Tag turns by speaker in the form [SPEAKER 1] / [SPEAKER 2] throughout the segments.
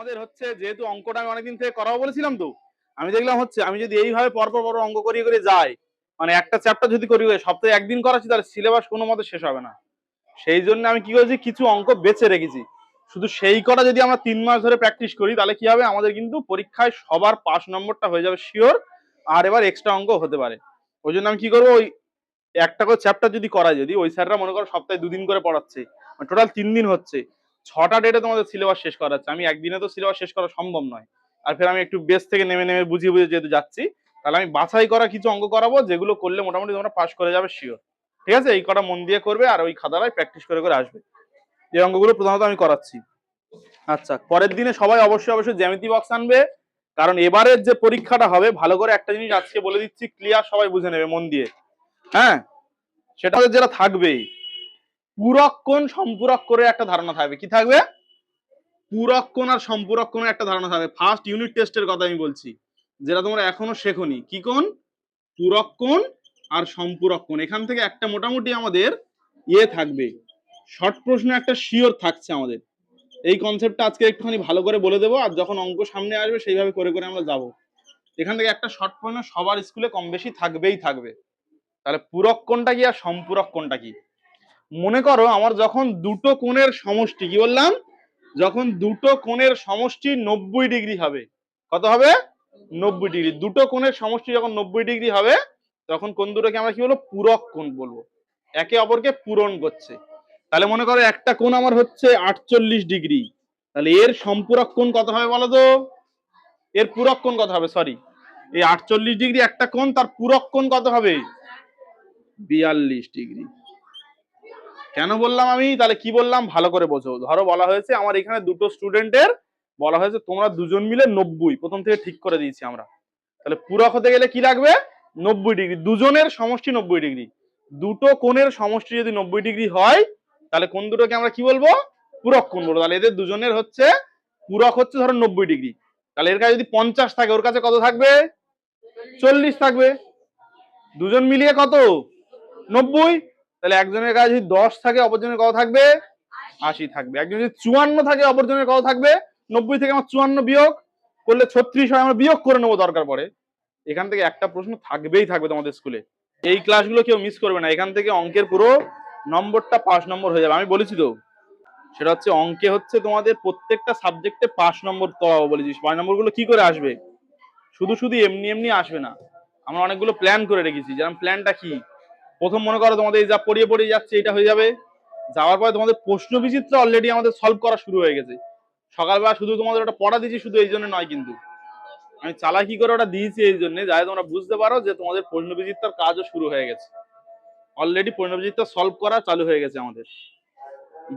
[SPEAKER 1] তোমাদের হচ্ছে যেহেতু অঙ্কটা আমি অনেকদিন থেকে করাবো বলেছিলাম, তো আমি দেখলাম হচ্ছে আমি যদি এইভাবে পরপর পর অঙ্ক করিয়ে করে যাই, মানে একটা চ্যাপ্টার যদি করি সপ্তাহে একদিন করাচ্ছি, তাহলে সিলেবাস কোনো মতে শেষ হবে না। সেই জন্য আমি কি করেছি, কিছু অঙ্ক বেছে রেখেছি। শুধু সেই কটা যদি আমরা 3 মাস ধরে প্র্যাকটিস করি, তাহলে কি হবে, আমাদের কিন্তু পরীক্ষায় সবার 5 নম্বরটা হয়ে যাবে শিওর। আর এবার এক্সট্রা অঙ্ক হতে পারে। ওই জন্য আমি কি করবো, ওই একটা করে চ্যাপ্টার যদি করাই, যদি ওই স্যাররা মনে করো সপ্তাহে 2 দিন করে পড়াচ্ছে, টোটাল 3 দিন হচ্ছে, 6টা ডেটে তোমাদের সিলেবাস শেষ করাচ্ছে। আমি একদিনে তো সিলেবাস শেষ করা সম্ভব নয়। আর ফের আমি একটু বেস থেকে নেমে নেমে বুঝিয়ে বুঝিয়ে যেহেতু যাচ্ছি, তাহলে আমি বাছাই করা কিছু অঙ্ক করাবো, যেগুলো করলে মোটামুটি তোমরা পাস করে যাবে শিওর। ঠিক আছে, এই কটা মন দিয়ে করবে আর ওই খাতাটায় প্র্যাকটিস করে করে আসবে। এই অঙ্কগুলো প্রধানত আমি করাচ্ছি। আচ্ছা, পরের দিনে সবাই অবশ্যই অবশ্যই জ্যামিতি বক্স আনবে, কারণ এবারের যে পরীক্ষাটা হবে, ভালো করে একটা জিনিস আজকে বলে দিচ্ছি, ক্লিয়ার সবাই বুঝে নেবে মন দিয়ে। হ্যাঁ, সেটা যেটা থাকবে, পূরক কোণ সম্পূরক করে একটা ধারণা থাকবে। কি থাকবে? পূরক কোণ আর সম্পূরক কোণের একটা ধারণা থাকবে। ফার্স্ট ইউনিট টেস্টের কথা আমি বলছি, যেটা তোমরা এখনো শেখোনি। কি কোণ? পূরক কোণ আর সম্পূরক কোণ। এখান থেকে একটা মোটামুটি আমাদের থাকবে, শর্ট প্রশ্ন একটা শিওর থাকছে আমাদের। এই কনসেপ্টটা আজকে একটুখানি ভালো করে বলে দেবো, আর যখন অঙ্ক সামনে আসবে সেইভাবে করে করে আমরা যাব। এখান থেকে একটা শর্ট প্রশ্ন সবার স্কুলে কম বেশি থাকবেই থাকবে। তাহলে পূরক কোণটা কি আর সম্পূরক কোণটা কি? মনে করো আমার যখন দুটো কোণের সমষ্টি, কি বললাম, যখন দুটো কোণের সমষ্টি 90 ডিগ্রি হবে। কত হবে? 90 ডিগ্রি। দুটো কোণের সমষ্টি যখন 90 ডিগ্রি হবে, তখন কোণ দুটোকে আমরা কি বলবো? পূরক কোণ বলবো। একে অপরকে পূরণ করছে। তাহলে মনে করো একটা কোণ আমার হচ্ছে 48 ডিগ্রি, তাহলে এর সম্পূরক কোণ কত হবে বলো তো? এর পূরক কোণ কত হবে? সরি, এই 48 ডিগ্রি একটা কোণ, তার পূরক কোণ কত হবে? 42 ডিগ্রি। কেন বললাম আমি? তাহলে কি বললাম ভালো করে বোঝো। ধরো বলা হয়েছে আমার এখানে দুটো স্টুডেন্টের, বলা হয়েছে তোমরা দুজন মিলে 90, প্রথম থেকে ঠিক করে দিয়েছি আমরা। তাহলে পূরক হতে গেলে কি লাগবে? 90 ডিগ্রি। দুজনের সমষ্টি 90 ডিগ্রি। দুটো কোণের সমষ্টি যদি 90 ডিগ্রি হয়, তাহলে কোণ দুটোকে আমরা কি বলবো? পূরক কোণ বলবো। তাহলে এদের দুজনের হচ্ছে পূরক হচ্ছে ধরো 90 ডিগ্রি। তাহলে এর কাছে যদি 50 থাকে, ওর কাছে কত থাকবে? 40 থাকবে। দুজন মিলিয়ে কত? 90। তাহলে একজনের কাছে যদি 10 থাকে, অপরজনের কত থাকবে? 80 থাকবে। একজন যদি 54 থাকে, অপরজনের কত থাকবে? 90 থেকে আমার 54 বিয়োগ করলে 36 হয়, আমরা বিয়োগ করে নেবো দরকার পড়ে। এখান থেকে একটা প্রশ্ন থাকবেই থাকবে তোমাদের স্কুলে। এই ক্লাসগুলো কেউ মিস করবে না। এখান থেকে অঙ্কের পুরো নম্বরটা 5 নম্বর হয়ে যাবে। আমি বলেছি তো, সেটা হচ্ছে অঙ্কে হচ্ছে তোমাদের প্রত্যেকটা সাবজেক্টে 5 নম্বর পাবো বলেছি। 5 নম্বরগুলো কি করে আসবে? শুধু শুধু এমনি এমনি আসবে না। আমরা অনেকগুলো প্ল্যান করে রেখেছি। যেমন প্ল্যানটা কি, প্রথম মনে করো তোমাদের যা পড়িয়ে পড়িয়ে যাচ্ছে এটা হয়ে যাবে। যাওয়ার পরে তোমাদের প্রশ্ন বিচিত্র অলরেডি আমাদের সলভ করা শুরু হয়ে গেছে। সকালবেলা শুধু তোমাদের ওটা পড়া দিয়েছি, শুধু এই জন্য নয়, কিন্তু আমি চালাকি করে ওটা দিয়েছি এই জন্য, যাতে তোমরা বুঝতে পারো যে তোমাদের প্রশ্ন বিচিত্রার কাজও শুরু হয়ে গেছে। অলরেডি প্রশ্ন বিচিত্র সলভ করা চালু হয়ে গেছে আমাদের।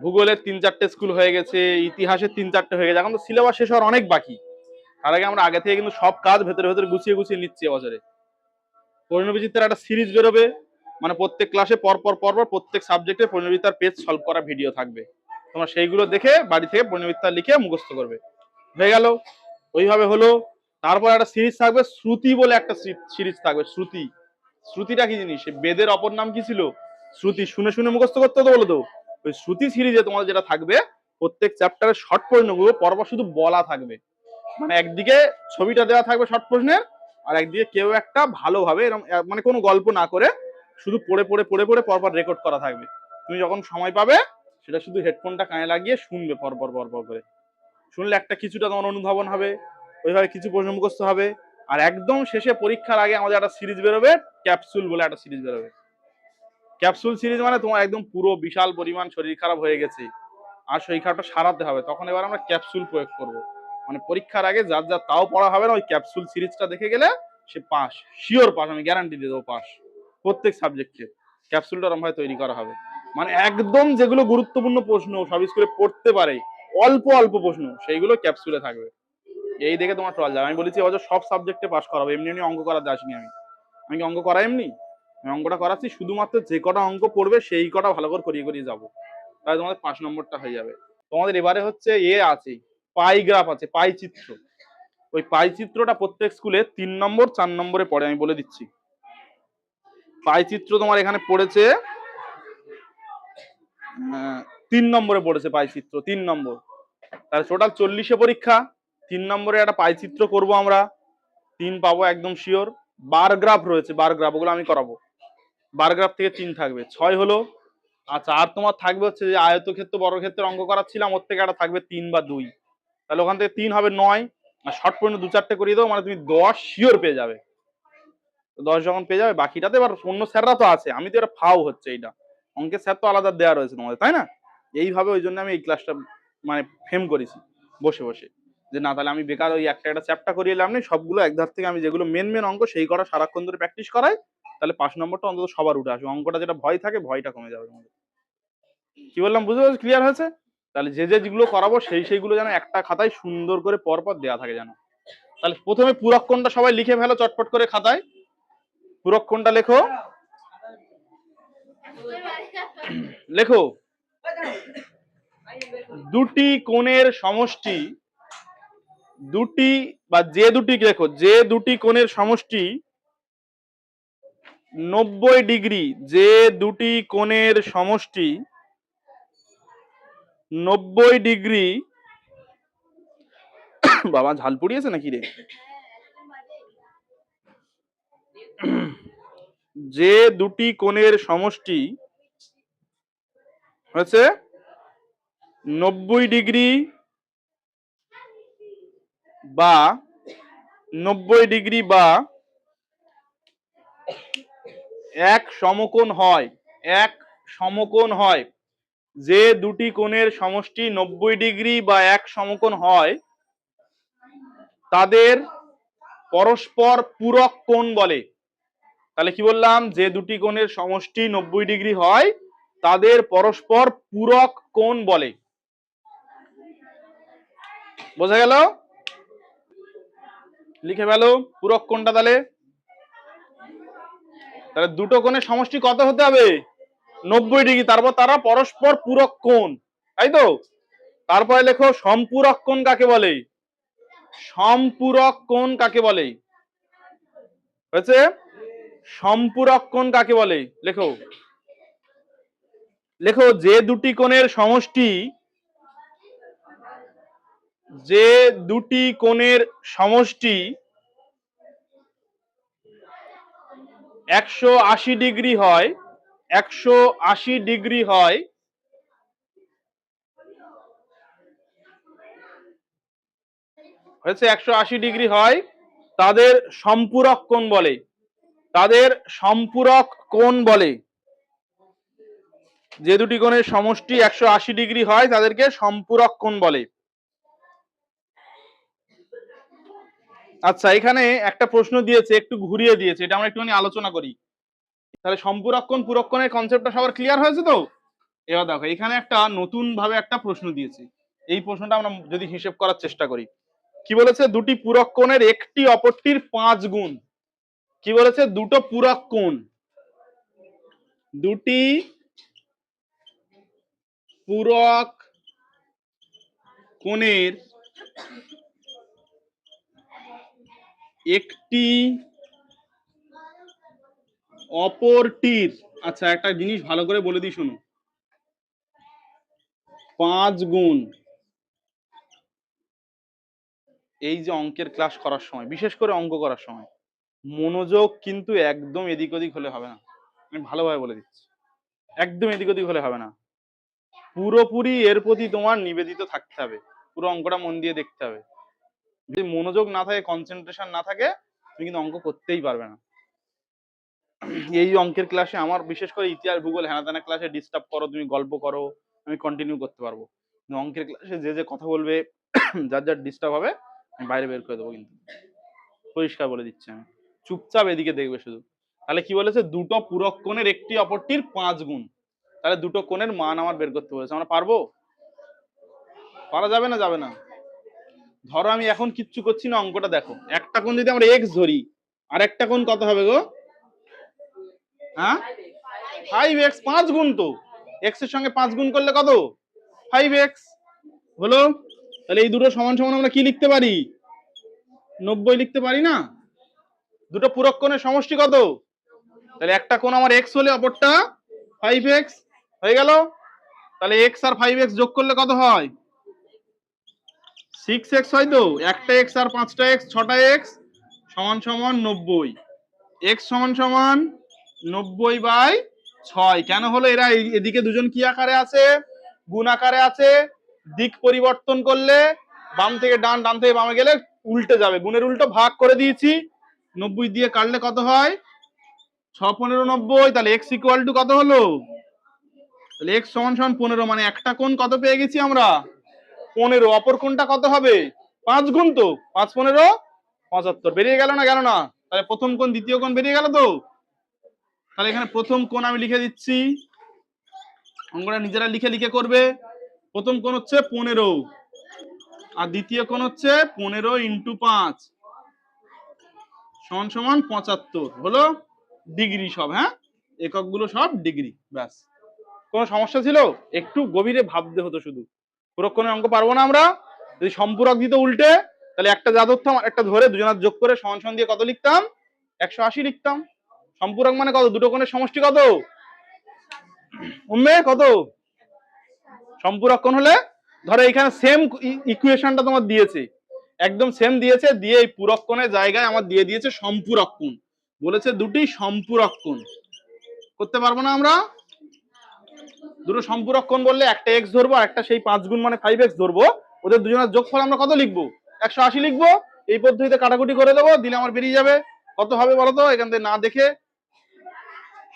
[SPEAKER 1] ভূগোলের 3-4টে স্কুল হয়ে গেছে, ইতিহাসের 3-4টে হয়ে গেছে। এখন তো সিলেবাস শেষ হওয়ার অনেক বাকি। তার আগে আমরা আগে থেকে কিন্তু সব কাজ ভেতরে ভেতরে গুছিয়ে গুছিয়ে নিচ্ছি এবছরে। প্রশ্নবিচিত্রার একটা সিরিজ বেরোবে, মানে প্রত্যেক ক্লাসে পরপর পরপর প্রত্যেক সাবজেক্টে প্রশ্নবিচিত্রার পেজ সলভ করা ভিডিও থাকবে। তোমরা সেইগুলো দেখে বাড়ি থেকে প্রশ্নবিচিত্রা লিখে মুখস্থ করবে। হয়ে গেল, ওইভাবে হলো। তারপর একটা সিরিজ থাকবে, শ্রুতি বলে একটা সিরিজ থাকবে। শ্রুতি, শ্রুতিটা কি জিনিস? বেদের অপর নাম কি ছিল? শ্রুতি। শুনে শুনে মুখস্থ করতে হতো বলো তো। ওই শ্রুতি সিরিজে তোমাদের যেটা থাকবে, প্রত্যেক চ্যাপ্টারের শর্ট প্রশ্নগুলো পরপর শুধু বলা থাকবে। মানে একদিকে ছবিটা দেওয়া থাকবে শর্ট প্রশ্নের, আর একদিকে কেউ একটা ভালোভাবে এরকম মানে কোনো গল্প না করে শুধু পড়ে পড়ে পড়ে পড়ে পরপর রেকর্ড করা থাকবে। তুমি যখন সময় পাবে সেটা শুধু হেডফোনটা কানে লাগিয়ে শুনবে পরপর পরপর করে। শুনলে একটা কিছুটা তোমার অনুধাবন হবে, ওইভাবে কিছু প্রশ্ন মুখস্থ হবে। আর একদম শেষে পরীক্ষার আগে আমাদের একটা সিরিজ বেরোবে, ক্যাপসুল বলে একটা সিরিজ বেরোবে। ক্যাপসুল সিরিজ মানে তোমার একদম পুরো বিশাল পরিমাণ শরীর খারাপ হয়ে গেছে আর শরীর খারাপটা সারাতে হবে, তখন এবার আমরা ক্যাপসুল প্রয়োগ করব। মানে পরীক্ষার আগে যার যা তাও পড়া হবে না, ওই ক্যাপসুল সিরিজটা দেখে গেলে সে পাস, শিওর পাস, আমি গ্যারান্টি দিয়ে দেবো পাস। প্রত্যেক সাবজেক্টে ক্যাপসুলটা এরকম ভাবে তৈরি করা হবে। মানে একদম যেগুলো গুরুত্বপূর্ণ প্রশ্ন সব স্কুলে পড়তে পারে, অল্প অল্প প্রশ্ন, সেইগুলো ক্যাপসুলে থাকবে। এই দেখে তোমার চল যাবে। আমি বলেছি এবছর সব সাবজেক্টে পাস করাবো, এমনি এমনি অঙ্ক করাতে আসিনি আমি। আমি কি অঙ্ক করাই এমনি? আমি অঙ্কটা করাচ্ছি শুধুমাত্র যে কটা অঙ্ক পড়বে সেই কটা ভালো করে করিয়ে করিয়ে যাবো। তাহলে তোমাদের 5 নম্বরটা হয়ে যাবে। তোমাদের এবারে হচ্ছে আছে, পাই গ্রাফ আছে, পাই চিত্র। ওই পাই চিত্রটা প্রত্যেক স্কুলে 3 নম্বর 4 নম্বরে পড়ে, আমি বলে দিচ্ছি। পাই চিত্র তোমার এখানে পড়েছে 3 নম্বরে পড়েছে, পাই চিত্র 3 নম্বর। তাহলে টোটাল 40-এ পরীক্ষা। 3 নম্বরে একটা পাইচিত্র করব আমরা, 3 পাবো একদম শিওর। বার গ্রাফ রয়েছে, বার গ্রাফ ওগুলো আমি করাবো। বার গ্রাফ থেকে 3 থাকবে, 6 হলো। আচ্ছা, আর তোমার থাকবে হচ্ছে যে আয়তক্ষেত্র বর্গক্ষেত্রের অঙ্ক করাচ্ছিলাম, ওর থেকে একটা থাকবে 3 বা 2, তাহলে ওখান থেকে 3 হবে 9, আর শর্ট পয়েন্ট 2-4টে করিয়ে দাও, মানে তুমি 10 শিওর পেয়ে যাবে। 10 যখন পেয়ে যাবে, বাকিটাতে এবার অন্য স্যাররা তো আছে, আমি তো এটা ফাও হচ্ছে, এইটা অঙ্কের স্যার তো আলাদা দেওয়া রয়েছে তোমাদের, তাই না? এইভাবে ওই জন্য আমি এই ক্লাসটা মানে ফেম করেছি বসে বসে, যে না তাহলে আমি বেকার ওই একটা একটা চ্যাপ্টার করিয়ে এলাম না, সবগুলো একধার থেকে আমি যেগুলো মেন মেন অঙ্ক সেই করা সারাক্ষণ ধরে প্র্যাকটিস করাই, তাহলে 5 নম্বরটা অন্তত সবার উঠে আসবে, অঙ্কটা যেটা ভয় থাকে ভয়টা কমে যাবে আমাদের। কি বললাম বুঝতে পারছো? ক্লিয়ার হয়েছে? তাহলে যেগুলো করাবো সেইগুলো যেন একটা খাতায় সুন্দর করে পরপর দেওয়া থাকে যেন। তাহলে প্রথমে পূরক কোণটা সবাই লিখে ফেলো চটপট করে খাতায়, পূরক কোণটা লেখো। লেখো, দুটি কোণের সমষ্টি, দুটি বা যে দুটি, লেখো যে দুটি কোণের সমষ্টি 90 ডিগ্রি, যে দুটি কোণের সমষ্টি 90 ডিগ্রি, বাবা ঝাল পড়িয়েছে নাকি রে? যে দুটি কোণের সমষ্টি হচ্ছে 90 ডিগ্রি বা 90 ডিগ্রি বা এক সমকোণ হয়, এক সমকোণ হয়, যে দুটি কোণের সমষ্টি 90 ডিগ্রি বা এক সমকোণ হয় তাদের পরস্পর পূরক কোণ বলে। তাহলে কি বললাম? যে দুটি কোণের সমষ্টি 90 ডিগ্রি হয় তাদের পরস্পর পূরক কোণ বলে। বোঝা গেল? লিখে ফেলো পূরক কোণটা। তাহলে তাহলে দুটো কোণের সমষ্টি কত হতে হবে? 90 ডিগ্রি, তারপর তারা পরস্পর পূরক কোণ, তাই তো? তারপরে লেখো সম্পূরক কোণ কাকে বলে? সম্পূরক কোণ কাকে বলে? হয়েছে? সম্পূরক কোণ কাকে বলে? লেখো, লেখো যে দুটি কোণের সমষ্টি, যে দুটি কোণের সমষ্টি 180 ডিগ্রি হয়, 180 ডিগ্রি হয়, হয়েছে 180 ডিগ্রি হয়, তাদের সম্পূরক কোণ বলে, তাদের সম্পূরক কোণ বলে। যে দুটি কোণের সমষ্টি 180 ডিগ্রি হয় তাদেরকে সম্পূরক কোণ বলে। আচ্ছা, এখানে একটা প্রশ্ন দিয়েছে, একটু ঘুরিয়ে দিয়েছে, এটা আমরা একটুখানি আলোচনা করি। তাহলে সম্পূরক কোণ পূরক কোণের কনসেপ্টটা সবার ক্লিয়ার হয়েছে তো? এবার দেখো, এখানে একটা নতুন ভাবে একটা প্রশ্ন দিয়েছে, এই প্রশ্নটা আমরা যদি হিসেব করার চেষ্টা করি, কি বলেছে? দুটি পূরক কোণের একটি অপরটির 5 গুণ। কি বলেছে? দুটো পূরক কোণ, দুটি পূরক কোণের একটি অপরটির, আচ্ছা একটা জিনিস ভালো করে বলে দিই শুনো, 5 গুণ। এই যে অঙ্কের ক্লাস করার সময়, বিশেষ করে অঙ্ক করার সময় মনোযোগ কিন্তু একদম এদিক ওদিক হলে হবে না, আমি ভালোভাবে বলে দিচ্ছি, একদম এদিক ওদিক হলে হবে না, পুরোপুরি এর প্রতি তোমার নিবেদিত থাকতে হবে, পুরো অঙ্কটা মন দিয়ে দেখতে হবে। যদি মনোযোগ না থাকে, কনসেন্ট্রেশন না থাকে, তুমি কিন্তু অঙ্ক করতেই পারবে না। এই অঙ্কের ক্লাসে আমার বিশেষ করে ইতিহাস ভূগোল হ্যানা ত্যানা ক্লাসে ডিস্টার্ব করো, তুমি গল্প করো, আমি কন্টিনিউ করতে পারবো, কিন্তু অঙ্কের ক্লাসে যে যে কথা বলবে, যার যার ডিস্টার্ব হবে, আমি বাইরে বের করে দেবো, কিন্তু পরিষ্কার বলে দিচ্ছি আমি, চুপচাপ এদিকে দেখবে শুধু। তাহলে কি বলেছে? দুটো পূরক কোণের একটি অপরটির 5 গুণ। তাহলে দুটো কোণের মান আমার বের করতে বলেছে, আমরা পারবো? পারা যাবে না? যাবে না? ধরো আমি এখন কিচ্ছু করছি না, অঙ্কটা দেখো, একটা কোণ যদি আমরা এক্স ধরি, আর একটা কোণ কত হবে গো? হ্যাঁ, 5x, 5 গুণ তো, এক্স এর সঙ্গে 5 গুণ করলে কত? 5x হলো। তাহলে এই দুটো সমান সমান আমরা কি লিখতে পারি? 90 লিখতে পারি না? দুটো পূরক কোণের সমষ্টি কত? তাহলে একটা কোণ আমার x হলে অপরটা 5x হয়ে গেল। তাহলে x আর 5x যোগ করলে কত হয়? 6x হয় তো, একটা x আর 5টা x 6টা x সমান সমান 90। x সমান সমান 90/6। কেন হলো? এরা এদিকে দুজন কি আকারে আছে? গুণ আকারে আছে। দিক পরিবর্তন করলে বাম থেকে ডান, ডান থেকে বামে গেলে উল্টে যাবে। গুণের উল্টো ভাগ করে দিয়েছি। 90 দিয়ে কাটলে কত হয়? 6 15 90। তাহলে x ইকুয়াল টু কত হলো? তাহলে x সমান সমান 15। মানে একটা কোণ কত পেয়ে গেছি আমরা? 15। অপর কোণটা কত হবে? 5 গুণ তো, 5 15 75। বেরিয়ে গেল না? গেল না? তাহলে প্রথম কোণ দ্বিতীয় কোণ বেরিয়ে গেল তো। তাহলে এখানে প্রথম কোণ আমি লিখে দিচ্ছি, অঙ্কটা নিজেরা লিখে লিখে করবে। প্রথম কোণ হচ্ছে 15 আর দ্বিতীয় কোণ হচ্ছে 15 ইন্টু 5 সমান সমান 75 হলো ডিগ্রি সব। হ্যাঁ, এককগুলো সব ডিগ্রি। ব্যাস, কোনো সমস্যা ছিল? একটু গভীরে ভাবতে হতো শুধু। পুরক্ষণের অঙ্ক পারবো না আমরা? যদি সম্পূরক দিত উল্টে, তাহলে একটা যা ধরতাম একটা ধরে দুজনার যোগ করে সমান সমান দিয়ে কত লিখতাম? 180 লিখতাম। সম্পূরক মানে কত? দুটো কোণের সমষ্টি কত? উম্মে কত? সম্পূরক কোণ হলে ধরো এখানে সেম ইকুয়েশনটা তোমার দিয়েছে, একদম সেম দিয়েছে, দিয়ে এই পূরক কোণের জায়গায় আমার দিয়ে দিয়েছে সম্পূরক কোণ। বলেছে দুটি সম্পূরক কোণ। করতে পারবো না আমরা? দুটো সম্পূরক কোণ বললে একটা x ধরবো আর একটা সেই 5 গুণ মানে 5x ধরবো। ওদের দুজনের যোগফল আমরা কত লিখবো? 180 লিখবো। এই পদ্ধতিতে কাটাকুটি করে দেবো, দিলে আমার বেরিয়ে যাবে। কত হবে বলো তো? এখান থেকে না দেখে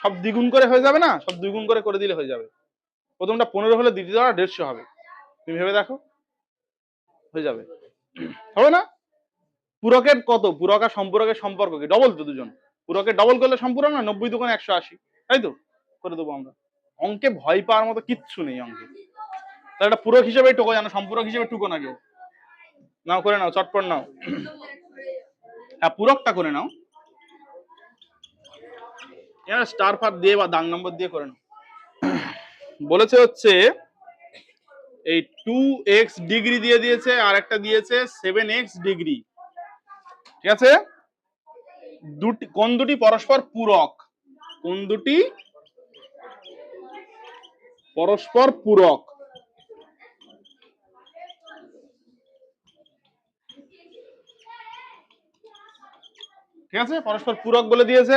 [SPEAKER 1] সব দ্বিগুণ করে হয়ে যাবে না? সব দ্বিগুণ করে দিলে হয়ে যাবে। প্রথমটা 15 হলে দ্বিতীয়টা 150 হবে। তুমি ভেবে দেখো, হয়ে যাবে। হবে না? পূরকের কত? পূরক আর সম্পূরকের সম্পর্ক কি? ডবল তো দুজন। পূরকের ডবল করলে সম্পূরক না? 90 দুগুণে 180, তাই তো? করে দেবো আমরা। অঙ্কে ভয় পাওয়ার মতো কিচ্ছু নেই অঙ্কে। তাহলে এটা পূরক হিসেবে টুকো জানো, সম্পূরক হিসেবে টুকো না কেউ। নাও, করে নাও, চটপট নাও। হ্যাঁ, পূরকটা করে নাও। এবার স্টার ফার দিয়ে বা দাগ নম্বর দিয়ে করে নাও। বলেছে হচ্ছে এই 2x ডিগ্রি দিয়ে দিয়েছে আর একটা দিয়েছে 7x ডিগ্রি। ঠিক আছে? কোন দুটি পরস্পর পূরক? কোন দুটি পরস্পর পূরক? ঠিক আছে, পরস্পর পূরক বলে দিয়েছে।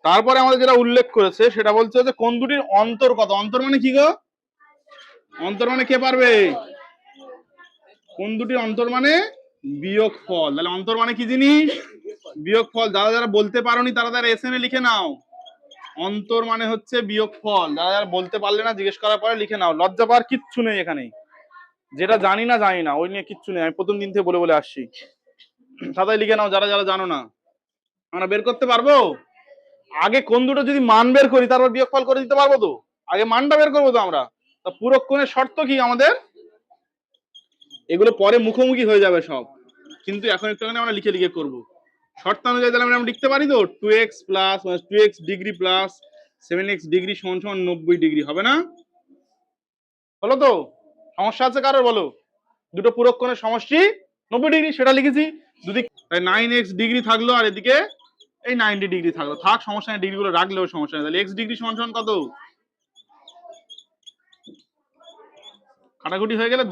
[SPEAKER 1] তারপরে আমাদের যেটা উল্লেখ করেছে সেটা বলছে যে কোন দুটির অন্তর কত? অন্তর মানে কি গো? অন্তর মানে কে পারবে? কোন দুটির অন্তর মানে বিয়োগফল। তাহলে অন্তর মানে কি জিনিস? বিয়োগফল। যারা যারা বলতে পারোনি তারা তারা এসএমএ লিখে নাও। অন্তর মানে হচ্ছে বিয়োগফল। যারা যারা বলতে পারলে না জিজ্ঞেস করার পরে লিখে নাও। লজ্জা পাওয়ার কিচ্ছু নেই এখানে। যেটা জানি না ওই নিয়ে কিচ্ছু নেই। আমি প্রথম দিন থেকে বলে বলে আসছি। খাতায় লিখে নাও যারা যারা জানো না। আমরা বের করতে পারবো? আগে কোন দুটো যদি মান বের করি তারপর বিয়োগফল করে দিতে পারবো তো? আগে মানটা বের করবো তো আমরা। তা পূরক কোণের শর্ত কি আমাদের? এগুলো পরে মুখোমুখি হয়ে যাবে সব, কিন্তু এখন একটুখানি আমরা লিখে লিখে করবো। শর্ত অনুযায়ী তাহলে আমরা লিখতে পারি তো 2x plus 2x degree plus 7x degree সমান সমান 90 ডিগ্রি। হবে না? হলো তো? সমস্যা আছে কারোর বলো? দুটো পূরক কোণের সমষ্টি 90 ডিগ্রি, সেটা লিখেছি। দুদিক 9x ডিগ্রি থাকলো আর এদিকে এই 90 ডিগ্রি থাকলো। থাক, সমস্যা নেই, ডিগ্রিগুলো রাখলেও সমস্যা নেই। তাহলে x ডিগ্রি সমান সমান কত? কাটাকুটি হয়ে গেলে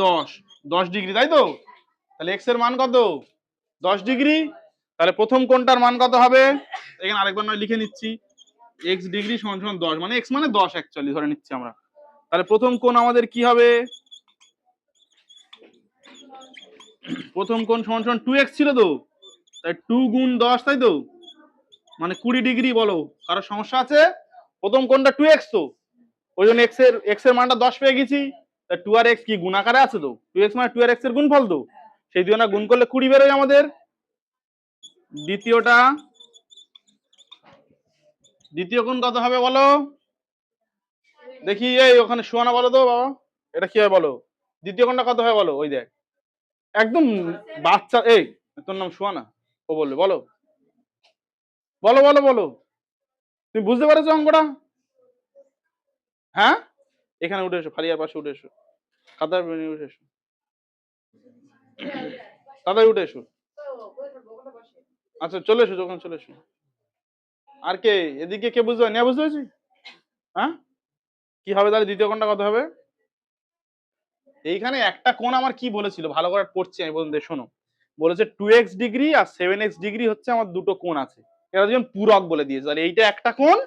[SPEAKER 1] 10 ডিগ্রি, তাই তো? তাহলে x এর মান কত? 10 ডিগ্রি। তাহলে প্রথম কোণটার মান কত হবে? এখানে আরেকবার নয় লিখে নিচ্ছি, x ডিগ্রি সমান সমান 10, মানে x মানে 10 অ্যাকচুয়ালি ধরে নিচ্ছি আমরা। তাহলে প্রথম কোণ আমাদের কি হবে? প্রথম কোণ সমান সমান 2x ছিল তো, তাই 2 গুণ 10, তাই তো? মানে 20 ডিগ্রি। বলো, কারো সমস্যা আছে? প্রথম কোণটা 2x তো, ওই জন্য x এর মানটা 10 পেয়ে গেছি। তাই 2 আর x কি গুণ আকারে আছে তো? 2x মানে 2 আর x এর গুণফল তো, সেই দুই না গুণ করলে 20 বেরোয় আমাদের। দ্বিতীয় কোণ কত হবে বলো দেখি? এই ওখানে শোয়ানা বলো তো বাবা, এটা কি হয় বলো? দ্বিতীয় কোণটা কত হয় বলো? ওই দেখ, একদম বাচ্চা। এই, তোর নাম শোয়ানা? ও বলবে, বলো বলো বলো বলো। তুমি বুঝতে পারছো অঙ্কটা? হ্যাঁ, এখানে উঠে এসো, ফারিয়ার পাশে উঠে এসো, কাতার উঠে এসো, কাতায় উঠে এসো। আচ্ছা, চলে এসো, যখন চলে এসো। আর কে এদিকে? কে বুঝতে পারি? বুঝতে পেরেছি। হ্যাঁ, কি হবে তাহলে? দ্বিতীয় কোণটা কত হবে? এইখানে একটা কোণ আমার কি বলেছিল, ভালো করে পড়ছি আমি বলতে শোনো। বলেছে 2x ডিগ্রি আর 7x ডিগ্রি হচ্ছে আমার দুটো কোণ আছে, এরা দুজন পূরক বলে দিয়েছে। তাহলে এইটা একটা কোণ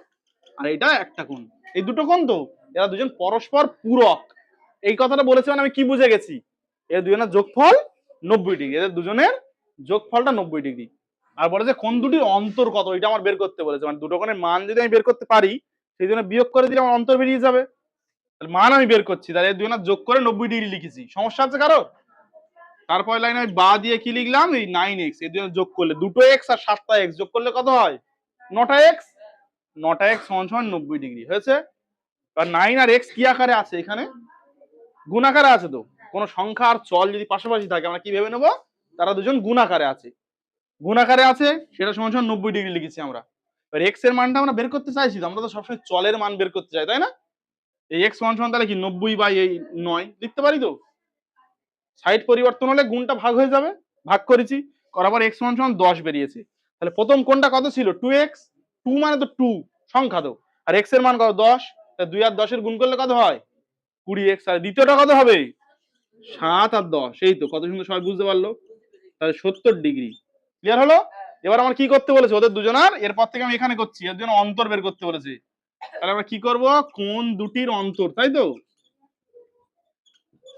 [SPEAKER 1] আর এইটা একটা কোণ, এই দুটো কোণ তো এরা দুজন পরস্পর পূরক। এই কথাটা বলেছে মানে আমি কি বুঝে গেছি, এর দুজনের যোগফল 90 ডিগ্রি, এদের দুজনের যোগফলটা 90 ডিগ্রি। আর বলেছে কোণ দুটির অন্তর কত, এটা আমার বের করতে বলেছে। মানে দুটো কোণের মান যদি আমি বের করতে পারি, সেই জন্য বিয়োগ করে দিলে আমার অন্তর বেরিয়ে যাবে। মান আমি বের করছি, তাহলে দুজনের যোগ করে 90 ডিগ্রি লিখেছি। সমস্যা আছে কারো? তারপর লাইনে আমি বা দিয়ে কি লিখলাম, এই 9x এর জন্য যোগ করলে দুটো x আর 7টা x যোগ করলে কত হয়, 9টা x। 9টা x সমান 90 ডিগ্রি হয়েছে। আর 9 আর x কি আকারে আছে, এখানে গুণ আকারে আছে। তো কোন সংখ্যা আর চল যদি পাশাপাশি থাকে আমরা কি ভেবে নেব, তারা দুজন গুণ আকারে আছে। গুণ আকারে আছে সেটা সমান 90 ডিগ্রি লিখেছি আমরা। এবার x এর মানটা আমরা বের করতে চাইছি, আমরা তো সবসময় চলের মান বের করতে চাই, তাই না? এই x সমান তাহলে কি 90/9 লিখতে পারি। তো সাইড পরিবর্তন হলে গুণটা ভাগ হয়ে যাবে, ভাগ করেছি, করার পর x সমান 10 বেরিয়েছে। তাহলে প্রথম কোণটা কত ছিল, 2x। 2 মানে তো 2 সংখ্যা তো, আর x এর মান কত 10, তাহলে 2 আর 10 এর গুণ করলে কত হয় 20x। আর দ্বিতীয়টা কত হবে 7 আর 10, এই তো কত সুন্দর সবাই বুঝতে পারলো। তাহলে 70 ডিগ্রি। ক্লিয়ার হলো? এবার আমার কি করতে বলেছে ওদের দুজনার, এরপর থেকে আমি এখানে করছি, এর জন্য অন্তর বের করতে বলেছে। তাহলে আমরা কি করব, কোণ দুটির অন্তর, তাই তো,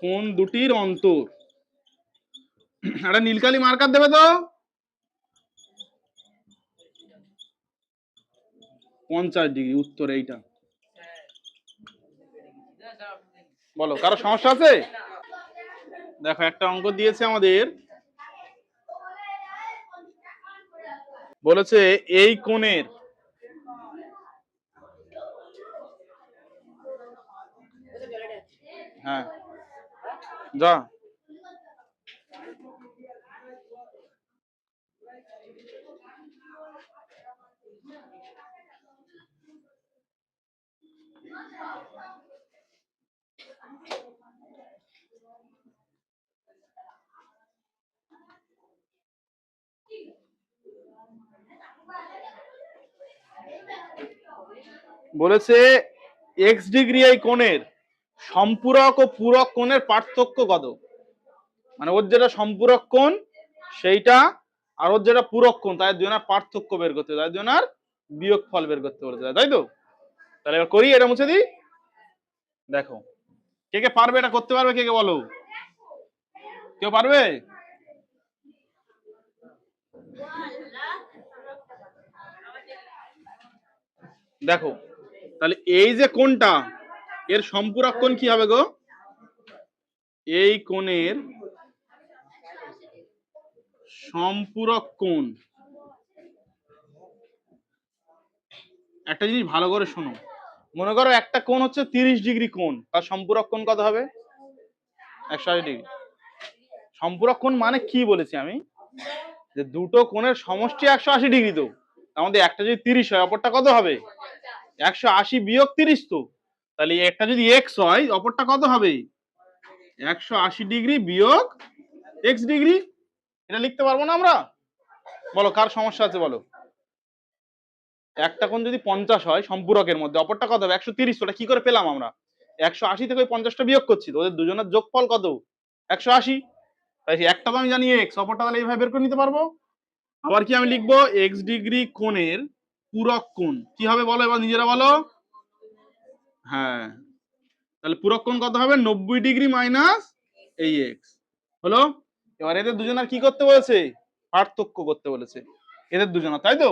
[SPEAKER 1] কোণ দুটির অন্তর। একটা নীলকালি মার্কার দেবে তো। 50 ডিগ্রি উত্তর এইটা। বলো কারো সমস্যা আছে? দেখো একটা অঙ্ক দিয়েছে আমাদের, বলেছে এই কোণের হ্যাঁ যা বলেছে এক্স ডিগ্রি এই কোণের সম্পূরক ও পূরক কোণের পার্থক্য কত। মানে ওর যেটা সম্পূরক কোণ সেইটা আর ওর যেটা পূরক কোণ তাই দুজনের পার্থক্য বের করতে, তাই দুজনের বিয়োগফল বের করতে বলেছে, তাই তো। তাহলে এবার করি, এটা মুছে দিই। দেখো কে কে পারবে, এটা করতে পারবে, কে কে বলো, কেউ পারবে? দেখো তাহলে এই যে কোণটা, এর সম্পূরক কোণ কি হবে গো, এই কোণের সম্পূরক কোণ, একটা জিনিস ভালো করে শোনো। মনে করো একটা কোণ হচ্ছে 30 ডিগ্রি কোণ, তার সম্পূরক কোণ কত হবে 180 ডিগ্রি। সম্পূরক কোণ মানে কি বলেছি আমি, যে দুটো কোণের সমষ্টি 180 ডিগ্রি। তো আমাদের একটা যদি 30 হয় অপরটা কত হবে 180 বিয়োগ 30। তো তাহলে একটা যদি x হয় অপরটা কত হবে 180 ডিগ্রি বিয়োগ x ডিগ্রি। এটা লিখতে পারবো না আমরা? বলো কার সমস্যা আছে বলো। একটা কোণ যদি 50 হয় সম্পূরকের মধ্যে, অপরটা কত হবে 130। ওটা কি করে পেলাম আমরা, 180 থেকে ওই 50টা বিয়োগ করছি, তো ওদের দুজনের যোগফল কত 180। তাই একটা তো আমি জানি x, অপরটা তাহলে এইভাবে বের করে নিতে পারবো। আবার কি আমি লিখবো x ডিগ্রি কোণের পূরক কোণ কি হবে বলো, এবার নিজেরা বলো। হ্যাঁ তাহলে পূরক কোণ কত হবে 90 ডিগ্রি মাইনাস এই x হলো। এবার এদের দুজনের কি করতে বলেছে, পার্থক্য করতে বলেছে এদের দুজনের, তাই তো।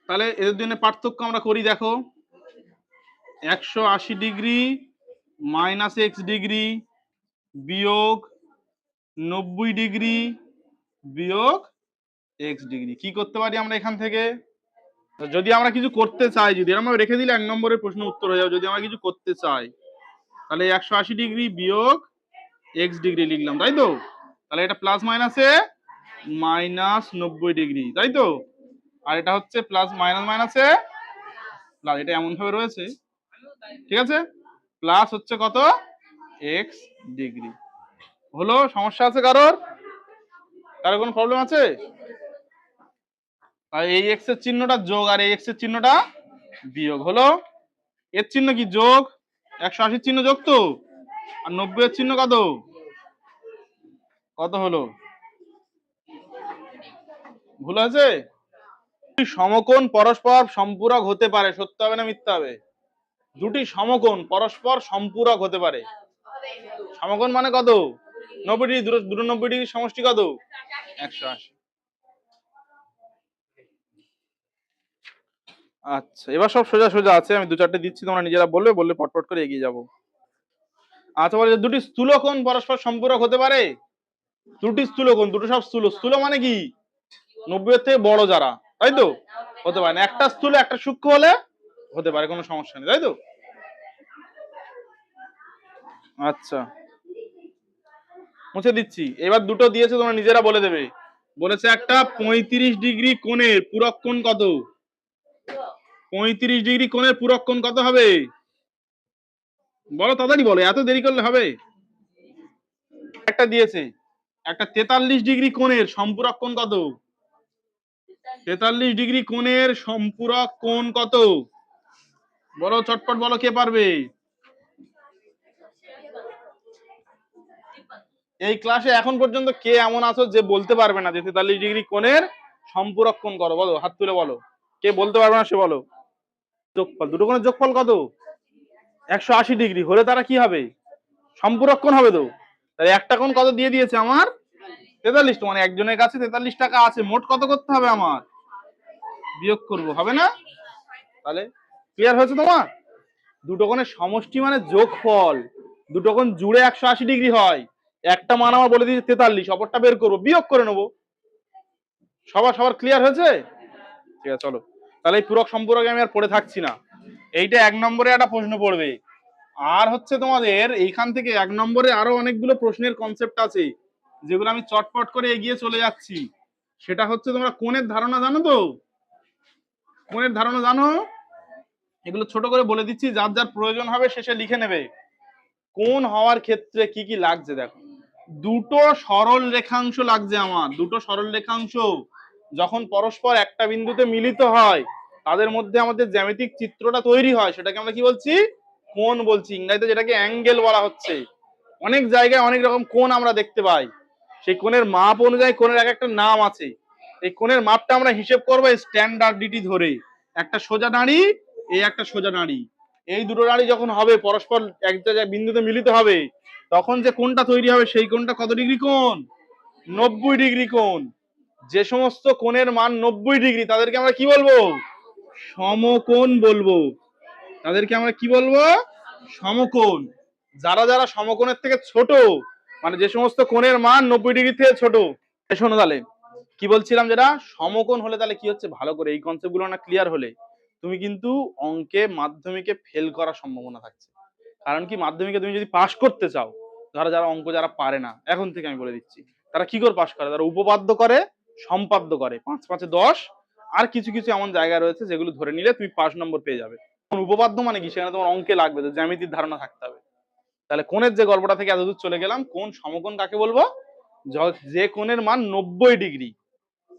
[SPEAKER 1] তাহলে এদের জন্য পার্থক্য আমরা করি, দেখো 180 ডিগ্রি মাইনাস x ডিগ্রি বিয়োগ 90 ডিগ্রি বিয়োগ x ডিগ্রি। কি করতে পারি আমরা এখান থেকে, যদি আমরা কিছু করতে চাই, যদি আমরা রেখে দিলে 1 নম্বরের প্রশ্ন উত্তর হয়ে যাবে। যদি আমরা কিছু করতে চাই তাহলে 180 ডিগ্রি বিয়োগ x ডিগ্রি লিখলাম, তাই তো। তাহলে এটা প্লাস মাইনাসে মাইনাস 90 ডিগ্রি, তাই তো। আর এটা হচ্ছে প্লাস মাইনাস মাইনাসে প্লাস, এটা এমন ভাবে রয়েছে, ঠিক আছে। প্লাস হচ্ছে কত x ডিগ্রি হলো। সমস্যা আছে কারোর, কারোর কোনো প্রবলেম আছে? আর এই x এর চিহ্নটা যোগ আর এই x এর চিহ্নটা বিয়োগ হলো। এর চিহ্ন কি যোগ, 180 চিহ্ন যোগ, তো আর 90 এর চিহ্ন কত? কত হলো? ভুল আছে? সমকোণ পরস্পর সম্পূরক হতে পারে, সত্য হবে না মিথ্যা হবে? দুটি সমকোণ পরস্পর সম্পূরক হতে পারে। সমকোণ মানে কত? 90 ডিগ্রি, দুটো 90 ডিগ্রি সমষ্টি কত? 180। আচ্ছা, এবার সব সোজা সোজা আছে, আমি দু চারটে দিচ্ছি, তোমরা নিজেরা বলবে, বললে পটপট করে এগিয়ে যাবো। আচ্ছা, বলে দুটি স্থূলকোণ পরস্পর সম্পূরক হতে পারে। দুটি স্থূলকোণ, দুটো সব স্থূল। স্থূল মানে কি? 90 এর থেকে বড় যারা, তাই তো? হতে পারে না। একটা স্থূল একটা সূক্ষ্ম হলে হতে পারে, কোনো সমস্যা নেই, তাই তো? আচ্ছা, মুছে দিচ্ছি। এবার দুটো দিয়েছে, তোমরা নিজেরা বলে দেবে। বলেছে একটা 35 ডিগ্রি কোণের পূরক কোণ কত? 35 ডিগ্রি কোণের পূরক কোণ কত হবে? বলো, তাড়াতাড়ি বলো, এত দেরি করলে হবে? একটা দিয়েছে একটা 43 ডিগ্রি কোণের সম্পূরক কোণ কত? 43 ডিগ্রি কোণের সম্পূরক কোণ কত? বলো, চটপট বলো, কে পারবে? এই ক্লাসে এখন পর্যন্ত কে এমন আছো যে বলতে পারবে না যে 43 ডিগ্রি কোণের সম্পূরক কোণ করো? বলো, হাত তুলে বলো, কে বলতে পারবে না সে বলো। যোগফল, দুটো কোণের যোগফল কত? 180 ডিগ্রি হলে তারা কি হবে? সম্পূরক কোণ হবে তো। তাহলে একটা কোণ কত দিয়ে দিয়েছে আমার? 43। মানে একজনের কাছে 43 টাকা আছে, মোট কত করতে হবে আমার? বিয়োগ করব, হবে না? তাহলে ক্লিয়ার হয়েছে তোমার? দুটো কোণের সমষ্টি মানে যোগফল। দুটো কোণ জুড়ে 180 ডিগ্রি হয়। একটা মান আমার বলে দিয়েছে 43, অপরটা বের করবো, বিয়োগ করে নেবো। সবার ক্লিয়ার হয়েছে? ঠিক আছে, চলো তাহলে এই পূরক সম্পূরক আমি আর পড়ে থাকছি না। এইটা 1 নম্বরে একটা প্রশ্ন পড়বে। আর হচ্ছে তোমাদের এইখান থেকে 1 নম্বরে আরো অনেকগুলো প্রশ্নের কনসেপ্ট আছে, যেগুলো আমি চটপট করে এগিয়ে চলে যাচ্ছি। সেটা হচ্ছে, তোমরা কোণের ধারণা জানো তো? কোণের ধারণা জানো? এগুলো ছোট করে বলে দিচ্ছি, যার যার প্রয়োজন হবে শেষে লিখে নেবে। কোণ হওয়ার ক্ষেত্রে কি কি লাগছে দেখো। দুটো সরল রেখাংশ লাগছে আমার। দুটো সরল রেখাংশ যখন পরস্পর একটা বিন্দুতে মিলিত হয়, তাদের মধ্যে আমাদের জ্যামিতিক চিত্রটা তৈরি হয়, সেটাকে আমরা কি বলছি? কোণ বলছি। ইংরেজিতে যেটাকে অ্যাঙ্গেল বলা হচ্ছে। অনেক জায়গায় অনেক রকম কোণ আমরা দেখতে পাই। সেই কোণের মাপ অনুযায়ী কোণের এক একটা নাম আছে। এই কোণের মাপটা আমরা হিসেব করবো স্ট্যান্ডার্ডিটি ধরে। একটা সোজা নাড়ি, এই একটা সোজা নাড়ি, এই দুটো নাড়ি যখন হবে পরস্পর এক জায়গায় বিন্দুতে মিলিত হবে, তখন যে কোণটা তৈরি হবে সেই কোণটা কত ডিগ্রি কোণ? 90 ডিগ্রি কোণ। যে সমস্ত কোণের মান 90 ডিগ্রি তাদেরকে আমরা কি বলবো? সমকোণ বলবো। তাদেরকে আমরা কি বলবো? সমকোণ। যারা যারা সমকোণের থেকে ছোট, মানে যে সমস্ত কোণের মান 90 ডিগ্রি থেকে ছোট। শোনো তাহলে কি বলছিলাম, যেটা সমকোণ হলে তাহলে কি হচ্ছে, ভালো করে এই কনসেপ্ট গুলো না ক্লিয়ার হলে তুমি কিন্তু অঙ্কে মাধ্যমিকে ফেল করার সম্ভাবনা থাকছে। কারণ কি, মাধ্যমিকে তুমি যদি পাশ করতে চাও, যারা অঙ্ক যারা পারে না, এখন থেকে আমি বলে দিচ্ছি, তারা কি করে পাশ করে? তারা উপপাদ্য করে, সম্পাদ্য করে, 5 5 10, আর কিছু কিছু এমন জায়গা রয়েছে যেগুলো ধরে নিলে তুমি 5 নম্বর পেয়ে যাবে। উপপাদ্য মানে কি, সেখানে তোমার অঙ্কে লাগবে, জ্যামিতির ধারণা থাকতে হবে। তাহলে কোণের যে গল্পটা থেকে এতদূর চলে গেলাম, কোণ সমকোণ কাকে বলবো? যে কোণের মান 90 ডিগ্রি,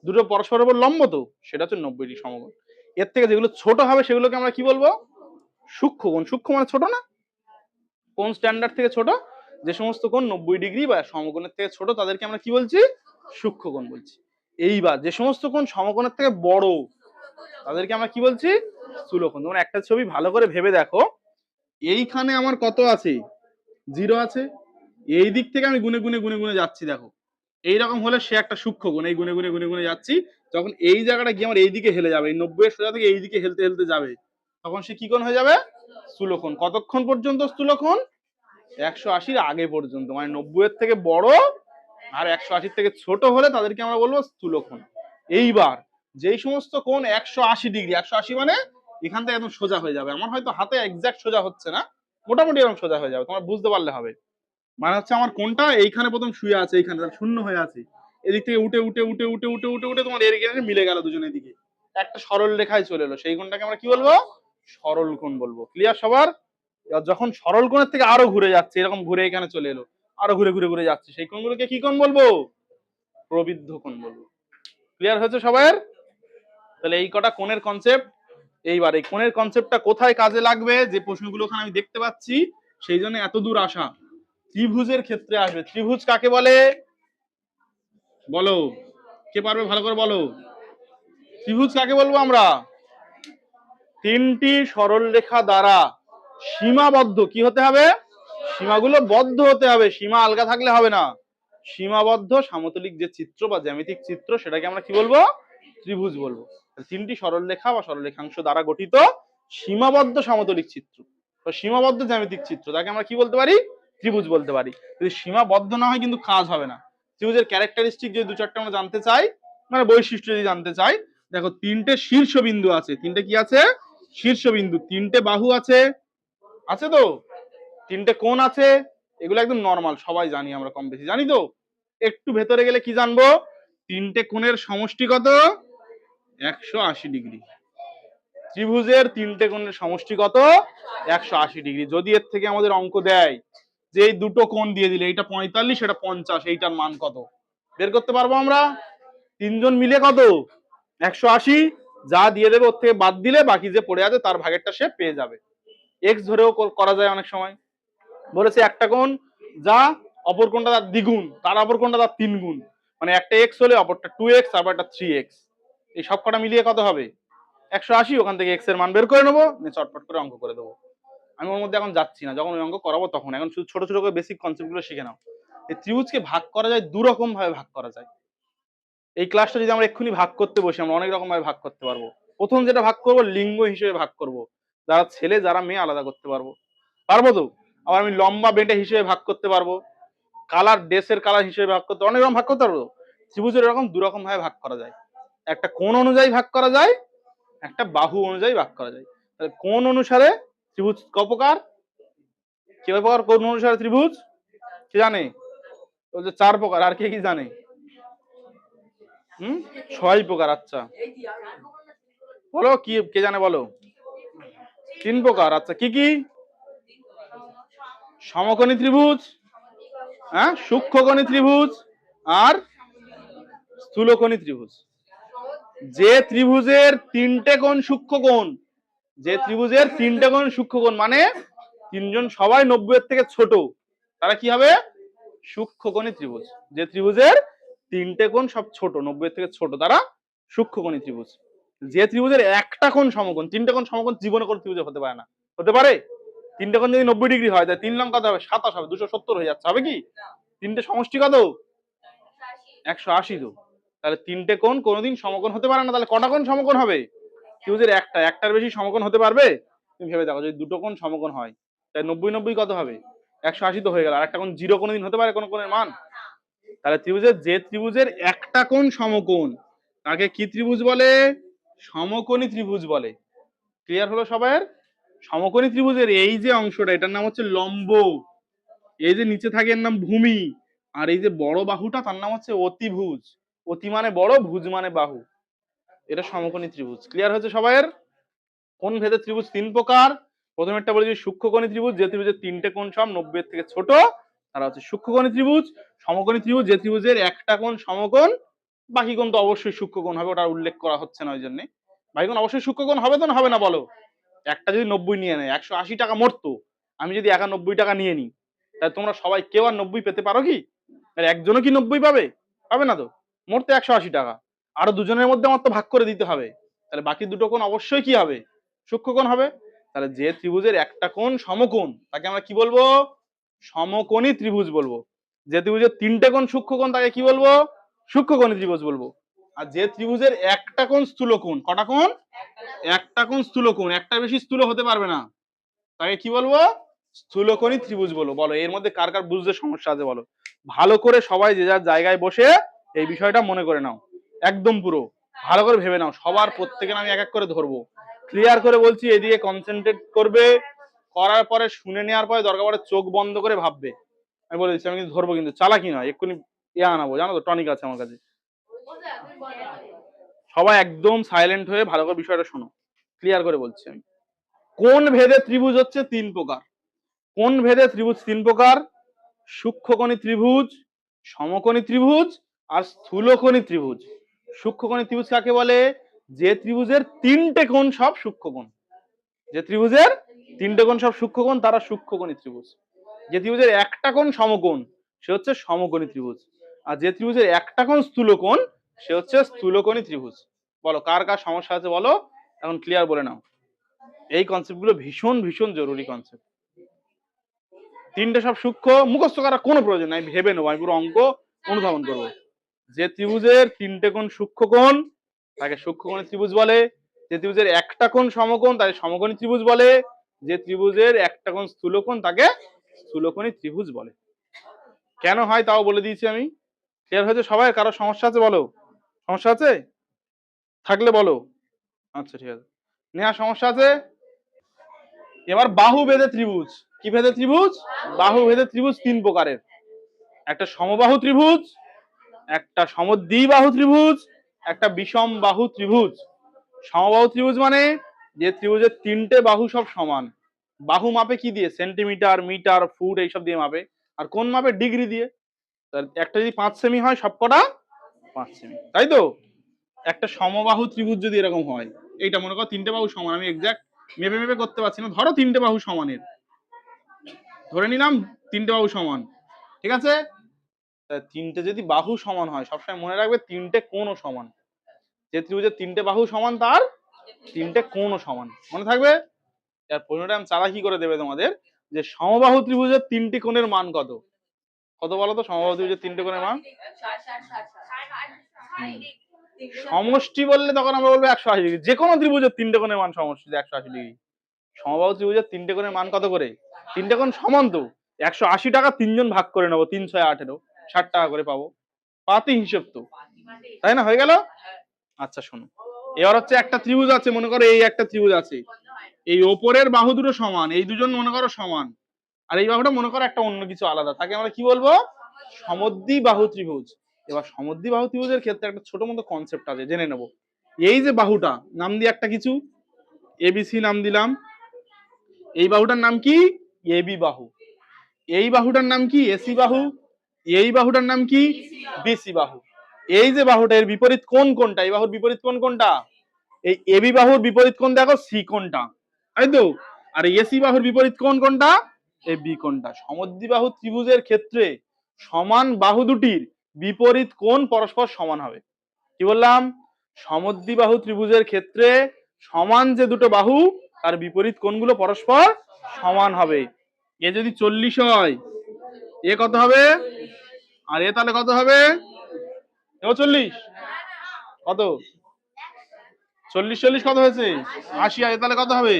[SPEAKER 1] দুটো পরস্পরের উপর লম্ব, তো সেটা হচ্ছে 90 ডিগ্রি সমকোণ। এর থেকে যেগুলো ছোট হবে সেগুলোকে আমরা কি বলবো? সূক্ষ্মকোণ। সূক্ষ্ম মানে ছোট না? কোন স্ট্যান্ডার্ড থেকে ছোট? যে সমস্ত কোণ 90 ডিগ্রি বা সমকোণের থেকে ছোট তাদেরকে আমরা কি বলছি? সূক্ষ্মকোণ বলছি। এইবার যে সমস্ত কোণ সমকোণের থেকে বড় তাদেরকে আমরা কি বলছি? স্থূলকোণ। তোমরা একটা ছবি ভালো করে ভেবে দেখো, এইখানে আমার কত আছে? 0 আছে। এই দিক থেকে আমি গুনে গুনে গুনে গুনে যাচ্ছি, দেখো এইরকম হলে সে একটা সূক্ষ্মকোণ। এই গুনে গুনে গুনে গুনে যাচ্ছি, যখন এই জায়গাটা গিয়ে আমার এইদিকে হেলে যাবে, এই 90 এর সোজা থেকে এইদিকে হেলতে হেলতে যাবে, তখন সে কি কোণ হয়ে যাবে? স্থূলকোণ। কতক্ষণ পর্যন্ত স্থূলকোণ? 180 আগে পর্যন্ত। মানে 90 এর থেকে বড় আর 180 থেকে ছোট হলে তাদেরকে আমরা বলবো স্থূলকোণ। এইবার যেই সমস্ত কোণ 180 ডিগ্রি, 180 মানে এখান থেকে একদম সোজা হয়ে যাবে। আমার হয়তো হাতে এক্সাক্ট সোজা হচ্ছে না, মোটামুটি এরকম সোজা হয়ে যাবে, তোমরা বুঝতে পারলে হবে। মানে হচ্ছে আমার কোণটা এইখানে প্রথম শুয়ে আছে, এইখানে শূন্য হয়ে আছে, এদিক থেকে উঠে উঠে উঠে উঠে উঠে উঠে উঠে তোমার এদিকে মিলে গেল, দুজনের দিকে একটা সরল রেখায় চলে এলো, সেই কোণটাকে আমরা কি বলবো? সরল কোণ বলবো। ক্লিয়ার সবার? যখন সরল কোণের থেকে আরো ঘুরে যাচ্ছে, এরকম ঘুরে এখানে চলে এলো, আরো ঘুরে ঘুরে ঘুরে যাচ্ছে, সেই কোণগুলোকে কি কোণ বলবো? প্রবৃদ্ধ কোণ বলবো। ক্লিয়ার হয়েছে সবার? তাহলে এই কটা কোণের কনসেপ্ট। এইবার এই কোণের কনসেপ্টটা কোথায় কাজে লাগবে, যে প্রশ্নগুলো ওখানে আমি দেখতে পাচ্ছি, সেই জন্য এত দূর আসা। ত্রিভুজের ক্ষেত্রে আসবে। ত্রিভুজ কাকে বলে বলো, কে পারবে ভালো করে বলো? ত্রিভুজ কাকে বলবো আমরা? তিনটি সরল রেখা দ্বারা সীমাবদ্ধ কি হতে হবে? সীমাগুলো বদ্ধ হতে হবে, সীমা আলগা থাকলে হবে না। সীমাবদ্ধ সমতলিক যে চিত্র বা জ্যামিতিক চিত্র সেটাকে আমরা কি বলবো? ত্রিভুজ বলবো। তিনটি সরল রেখা বা সরলরেখাংশ দ্বারা গঠিত সীমাবদ্ধ সমতলিক চিত্র বা সীমাবদ্ধ জ্যামিতিক চিত্র, তাকে আমরা কি বলতে পারি? ত্রিভুজ বলতে পারি। যদি সীমাবদ্ধ না হয় কিন্তু কাজ হবে না। ত্রিভুজের ক্যারেক্টারিস্টিক যদি দু চারটা আমরা জানতে চাই, মানে বৈশিষ্ট্য যদি জানতে চাই, দেখো তিনটে শীর্ষবিন্দু আছে। তিনটে কি আছে? শীর্ষবিন্দু। তিনটে বাহু আছে, আছে তো? তিনটে কোণ আছে। এগুলো একদম নর্মাল, সবাই জানি আমরা, কম বেশি জানি তো। একটু ভেতরে গেলে কি জানবো? তিনটে কোণের সমষ্টি কত? 180 ডিগ্রি। ত্রিভুজের তিনটে কোণের সমষ্টি কত? 180 ডিগ্রি। যদি এর থেকে আমাদের অঙ্ক দেয় যে এই দুটো কোণ দিয়ে দিলে, এটা 45 এটা 50, এইটার মান কত বের করতে পারবো আমরা? তিনজন মিলে কত? 180। যা দিয়ে দেবে ওর থেকে বাদ দিলে বাকি যে পড়ে আছে তার ভাগেরটা সে পেয়ে যাবে। এক্স ধরেও করা যায় অনেক সময়। বলেছে একটা কোণ যা অপর কোণটা তার দ্বিগুণ, তার অপর কোণটা তার 3 গুণ, মানে একটা এক্স হলে অপরটা 2x, তারপর একটা 3x। এই সব কটা মিলিয়ে কত হবে? 180। ওখান থেকে এক্স এর মান বের করে নেবো, চটপট করে অঙ্ক করে দেবো। আমি ওর মধ্যে এখন যাচ্ছি না, যখন ওই অঙ্ক করাবো তখন। এখন শুধু ছোট ছোট করে বেসিক কনসেপ্ট গুলো শিখে নাও। এই ত্রিভুজকে ভাগ করা যায় দু রকম ভাবে ভাগ করা যায়। এই ক্লাসটা যদি আমরা এক্ষুনি ভাগ করতে বসি, আমরা অনেক রকম ভাবে ভাগ করতে পারবো। প্রথম যেটা ভাগ করবো, লিঙ্গ হিসেবে ভাগ করব, যারা ছেলে যারা মেয়ে আলাদা করতে পারবো। পারবো তো? আবার আমি লম্বা বেটে হিসেবে ভাগ করতে পারবো, কালার ড্রেসের কালার হিসেবে ভাগ করতে, অনেক রকম ভাগ করতে পারবো। ত্রিভুজের এরকম দু রকম ভাবে ভাগ করা যায়। একটা কোণ অনুযায়ী ভাগ করা যায়, একটা বাহু অনুযায়ী ভাগ করা যায়। তাহলে কোণ অনুসারে ত্রিভুজ ক প্রকার? কে প্রকার কোণ অনুসারে ত্রিভুজ? কে জানে? বলছে 4 প্রকার। আর কে কি জানে? 6 প্রকার। আচ্ছা বলো, কি কে জানে বলো? 3 প্রকার। আচ্ছা কি কি? সমকোণী ত্রিভুজ, হ্যাঁ, সূক্ষ্মকোণী ত্রিভুজ আর স্থূলকোণী ত্রিভুজ। যে ত্রিভুজের তিনটে কোণ সূক্ষ্মকোণ, যে ত্রিভুজের তিনটে কোণ সূক্ষ্মকোণ, মানে তিনজন সবাই 90 এর থেকে ছোট, তারা কি হবে? সূক্ষ্মকোণী ত্রিভুজ। যে ত্রিভুজের তিনটে কোণ সব ছোট, 90 এর থেকে ছোট, তারা সূক্ষ্মকোণী ত্রিভুজ। যে ত্রিভুজের একটা কোণ সমকোণ, তিনটে কোণ সমকোণ জীবনে কোনো ত্রিভুজে হতে পারে না। হতে পারে? তিনটে কোণ যদি 90 ডিগ্রি হয়, তাই 3 লং কত হবে? 27 হবে, 270 হয়ে যাচ্ছে। হবে কি? তিনটে সমষ্টি কত? 180। তো তাহলে তিনটে কোণ কোনোদিন সমকোণ হতে পারে না। তাহলে কটা কোণ সমকোণ হবে? ত্রিভুজের একটার বেশি সমকোণ হতে পারবে? তুমি ভেবে দেখো, যদি দুটো কোণ সমকোণ হয়, তাই 90 কত হবে? 180 তো হয়ে গেল। আর একটা কোণ জিরো কোনোদিন হতে পারে কোনো কোণের মান? তাহলে ত্রিভুজের যে ত্রিভুজের একটা কোণ সমকোণ, তাকে কি ত্রিভুজ বলে? সমকোণী ত্রিভুজ বলে। ক্লিয়ার হলো সবার? সমকোণী ত্রিভুজের এই যে অংশটা, এটার নাম হচ্ছে লম্ব। এই যে নিচে থাকে এর নাম ভূমি। আর এই যে বড় বাহুটা তার নাম হচ্ছে অতিভুজ। অতি মানে বড়, ভুজ মানে বাহু। এটা সমকোণী ত্রিভুজ। ক্লিয়ার হয়েছে সবার? কোণ ভেদে ত্রিভুজ 3 প্রকার। প্রথমেরটা বলেছি সূক্ষ্মকোণী ত্রিভুজ, যে ত্রিভুজের তিনটে কোণ সব 90 এর থেকে ছোট, তারা হচ্ছে সূক্ষ্মকোণী ত্রিভুজ। সমকোণী ত্রিভুজ, যে ত্রিভুজের একটা কোণ সমকোণ, বাকি কোণ তো অবশ্যই সূক্ষ্মকোণ হবে, ওটা উল্লেখ করা হচ্ছে না ওই জন্য। বাকি কোণ অবশ্যই সূক্ষ্মকোণ হবে তো, না হবে না বলো? একটা যদি 90 নিয়ে নেয়, 180 টাকা মরতো। আমি যদি 91 টাকা নিয়ে নিই, তাহলে তোমরা সবাই কেউ আর 90 পেতে পারো কি? আর একজনও কি 90 পাবে? পাবে না তো। মরতে 180 টাকা, আরো দুজনের মধ্যে আমার তো ভাগ করে দিতে হবে। তাহলে বাকি দুটো কোণ অবশ্যই কি হবে? সূক্ষ্মকোণ হবে। তাহলে যে ত্রিভুজের একটা কোণ সমকোণ, তাকে আমরা কি বলবো? সমকোণী ত্রিভুজ বলবো। যে ত্রিভুজের তিনটে কোণ সূক্ষ্মকোণ, তাকে কি বলবো? সূক্ষ্মকোণী ত্রিভুজ বলবো। আর যে ত্রিভুজের একটা কোণ স্থূলকোণ, কটা কোণ? একটা কোণ স্থূলকোণ, একটা বেশি স্থূল হতে পারবে না, তাকে কি বলবো? স্থূলকোণী ত্রিভুজ বলবো। বলো এর মধ্যে কার কার বুঝতে সমস্যা আছে বলো? ভালো করে সবাই যে যার জায়গায় বসে এই বিষয়টা মনে করে নাও, একদম পুরো ভালো করে ভেবে নাও। সবার প্রত্যেকের আমি এক এক করে ধরবো, ক্লিয়ার করে বলছি। এদিকে কনসেন্ট্রেট করবে, করার পরে শুনে নেওয়ার পরে দরকার পড়ে চোখ বন্ধ করে ভাববে। আমি বলে দিচ্ছি, আমি কিন্তু ধরবো, কিন্তু চালাকি নয়, এক্ষুনি আনাবো, জানো তো টনিক আছে আমার কাছে। সবাই একদম সাইলেন্ট হয়ে ভালো করে বিষয়টা শোনো, ক্লিয়ার করে বলছি আমি। কোণ ভেদে ত্রিভুজ হচ্ছে 3 প্রকার। কোণ ভেদে ত্রিভুজ 3 প্রকার: সূক্ষ্মকোণী ত্রিভুজ, সমকোণী ত্রিভুজ আর স্থূলকোণী ত্রিভুজ। সূক্ষ্মকোণী ত্রিভুজ কাকে বলে? যে ত্রিভুজের তিনটে কোণ সব সূক্ষ্মকোণ। যে ত্রিভুজের তিনটে কোণ সব সূক্ষ্মকোণ, তারা সূক্ষ্মকোণী ত্রিভুজ। যে ত্রিভুজের একটা কোণ সমকোণ সে হচ্ছে সমকোণী ত্রিভুজ, আর যে ত্রিভুজের একটা কোণ স্থূলকোণ সে হচ্ছে স্থূলকোণী ত্রিভুজ। বলো কার কার সমস্যা আছে বলো, এখন ক্লিয়ার বলে নাও। এই কনসেপ্ট গুলো ভীষণ ভীষণ জরুরি কনসেপ্ট। তিনটে সব সূক্ষ্ম, মুখস্থ করার কোনো প্রয়োজন নাই, ভেবে নেবো, আমি পুরো অঙ্ক অনুধাবন করবো। যে ত্রিভুজের তিনটে কোণ সূক্ষ্ম কোণ তাকে সূক্ষ্মকোণী ত্রিভুজ বলে, যে ত্রিভুজের একটা কোণ সমকোণ তাকে সমকোণী ত্রিভুজ বলে, যে ত্রিভুজের একটা কোণ স্থূলকোণ তাকে স্থূলকোণী ত্রিভুজ বলে। কেন হয় তাও বলে দিয়েছি আমি। ক্লিয়ার হয়েছে সবাই? কারো সমস্যা আছে বলো, সমস্যা আছে থাকলে বলো। আচ্ছা ঠিক আছে, নেহা সমস্যা আছে? এবার বাহু ভেদে ত্রিভুজ। কি ভেদে ত্রিভুজ? বাহু ভেদে ত্রিভুজ তিন প্রকারের, একটা সমবাহু ত্রিভুজ, একটা সমদ্বিবাহু ত্রিভুজ, একটা বিষম বাহু ত্রিভুজ। সমবাহু ত্রিভুজ মানে যে ত্রিভুজের তিনটে বাহু সব সমান। বাহু মাপে কি দিয়ে? সেন্টিমিটার, মিটার, ফুট এইসব দিয়ে মাপে। আর কোন মাপে? ডিগ্রি দিয়ে। একটা যদি 5 সেমি হয় সবকটা 5 সেমি, তাই তো? একটা সমবাহু ত্রিভুজ যদি এরকম হয়, এইটা মনে করো তিনটে বাহু সমান, আমি এক্সাক্ট মেপে মেপে করতে পারছি না, ধরো তিনটে বাহু সমানের, ধরে নিলাম তিনটে বাহু সমান, ঠিক আছে? তিনটে যদি বাহু সমান হয় সবসময় মনে রাখবে তিনটে কোণও সমান। যে ত্রিভুজের তিনটে বাহু সমান তার তিনটে কোণও সমান, মনে থাকবে। এর পরিণাম চালাকি করে দেবে তোমাদের যে সমবাহু ত্রিভুজের তিনটি কোণের মান কত। কত বলো তো সমবাহু ত্রিভুজের তিনটে কোণের মান? সমষ্টি বললে তখন আমরা বলবো 180 ডিগ্রি। যে কোনো ত্রিভুজের তিনটে কোণের মান সমষ্টি 180 ডিগ্রি। সমবাহু ত্রিভুজের তিনটে কোণের মান কত করে? তিনটে কোণ সমান তো 180 টাকা তিনজন ভাগ করে নেবো, 3 6 18 60 টাকা করে পাবো। পাতি হিসেব তো, তাই না? হয়ে গেল। আচ্ছা শোনো, এবার হচ্ছে একটা ত্রিভুজ আছে, মনে করো এই একটা ত্রিভুজ আছে, এই ওপরের বাহু দুটো সমান, এই দুজন মনে করো সমান, আর এই বাহুটা মনে করো একটা অন্য কিছু আলাদা, তাকে আমরা কি বলবো? সমদ্বিবাহু ত্রিভুজ। এবার সমদ্বিবাহু ত্রিভুজের ক্ষেত্রে একটা ছোট মতো কনসেপ্ট আছে, জেনে নেব। এই যে বাহুটা, নাম দিয়ে একটা কিছু এবিসি নাম দিলাম, এই বাহুটার নাম কি? এবি বাহু। এই বাহুটার নাম কি? এসি বাহু। এই বাহুটার নাম কি? বিসি বাহু। এই যে বাহুটা, এর বিপরীত কোণ কোনটা? এই বাহুর বিপরীত কোণ কোনটা? এই এবি বাহুর বিপরীত কোণ দেখো সি কোণটা, তাই তো? আর এসি বাহুর বিপরীত কোণ কোনটা? এই বি কোণটা। সমদ্বিবাহু ত্রিভুজের ক্ষেত্রে সমান বাহু দুটির বিপরীত কোণ পরস্পর সমান হবে। কি বললাম? সমদ্বিবাহু ত্রিভুজের ক্ষেত্রে সমান যে দুটো বাহু তার বিপরীত কোণগুলো পরস্পর সমান হবে। এ যদি 40 হয়, এ কত হবে? আর এ তাহলে কত হবে? এও 40। কত? 40 40 কত হয়েছে? 80। আর এ তাহলে কত হবে?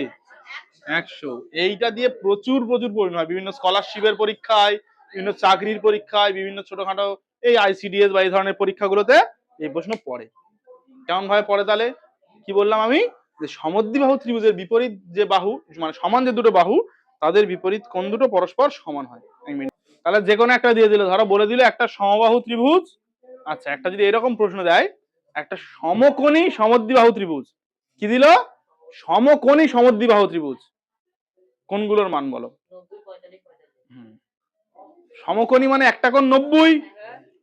[SPEAKER 1] 100। এইটা দিয়ে প্রচুর প্রচুর প্রশ্ন হয় বিভিন্ন স্কলারশিপের পরীক্ষায়, বিভিন্ন চাকরির পরীক্ষায়, বিভিন্ন ছোটখাটো এই আইসিডিএস বা এই ধরনের পরীক্ষাগুলোতে এই প্রশ্ন পড়ে। কেমন ভাবে পড়ে তাহলে? কি বললাম আমি? যে সমদ্বিবাহু ত্রিভুজের বিপরীত যে বাহু, মানে সমান যে দুটো বাহু তাদের বিপরীত কোণ দুটো পরস্পর সমান হয়। তাহলে যে কোনো একটা দিয়ে দিল, ধরো বলে দিল একটা সমবাহু ত্রিভুজ। আচ্ছা, একটা যদি এরকম প্রশ্ন দেয়, একটা সমকোণী সমদ্বিবাহু ত্রিভুজ, কি দিল? সমকোণী সমদ্বিবাহু ত্রিভুজ, কোণগুলোর মান বলো। সমকোণী মানে একটা কোণ 90,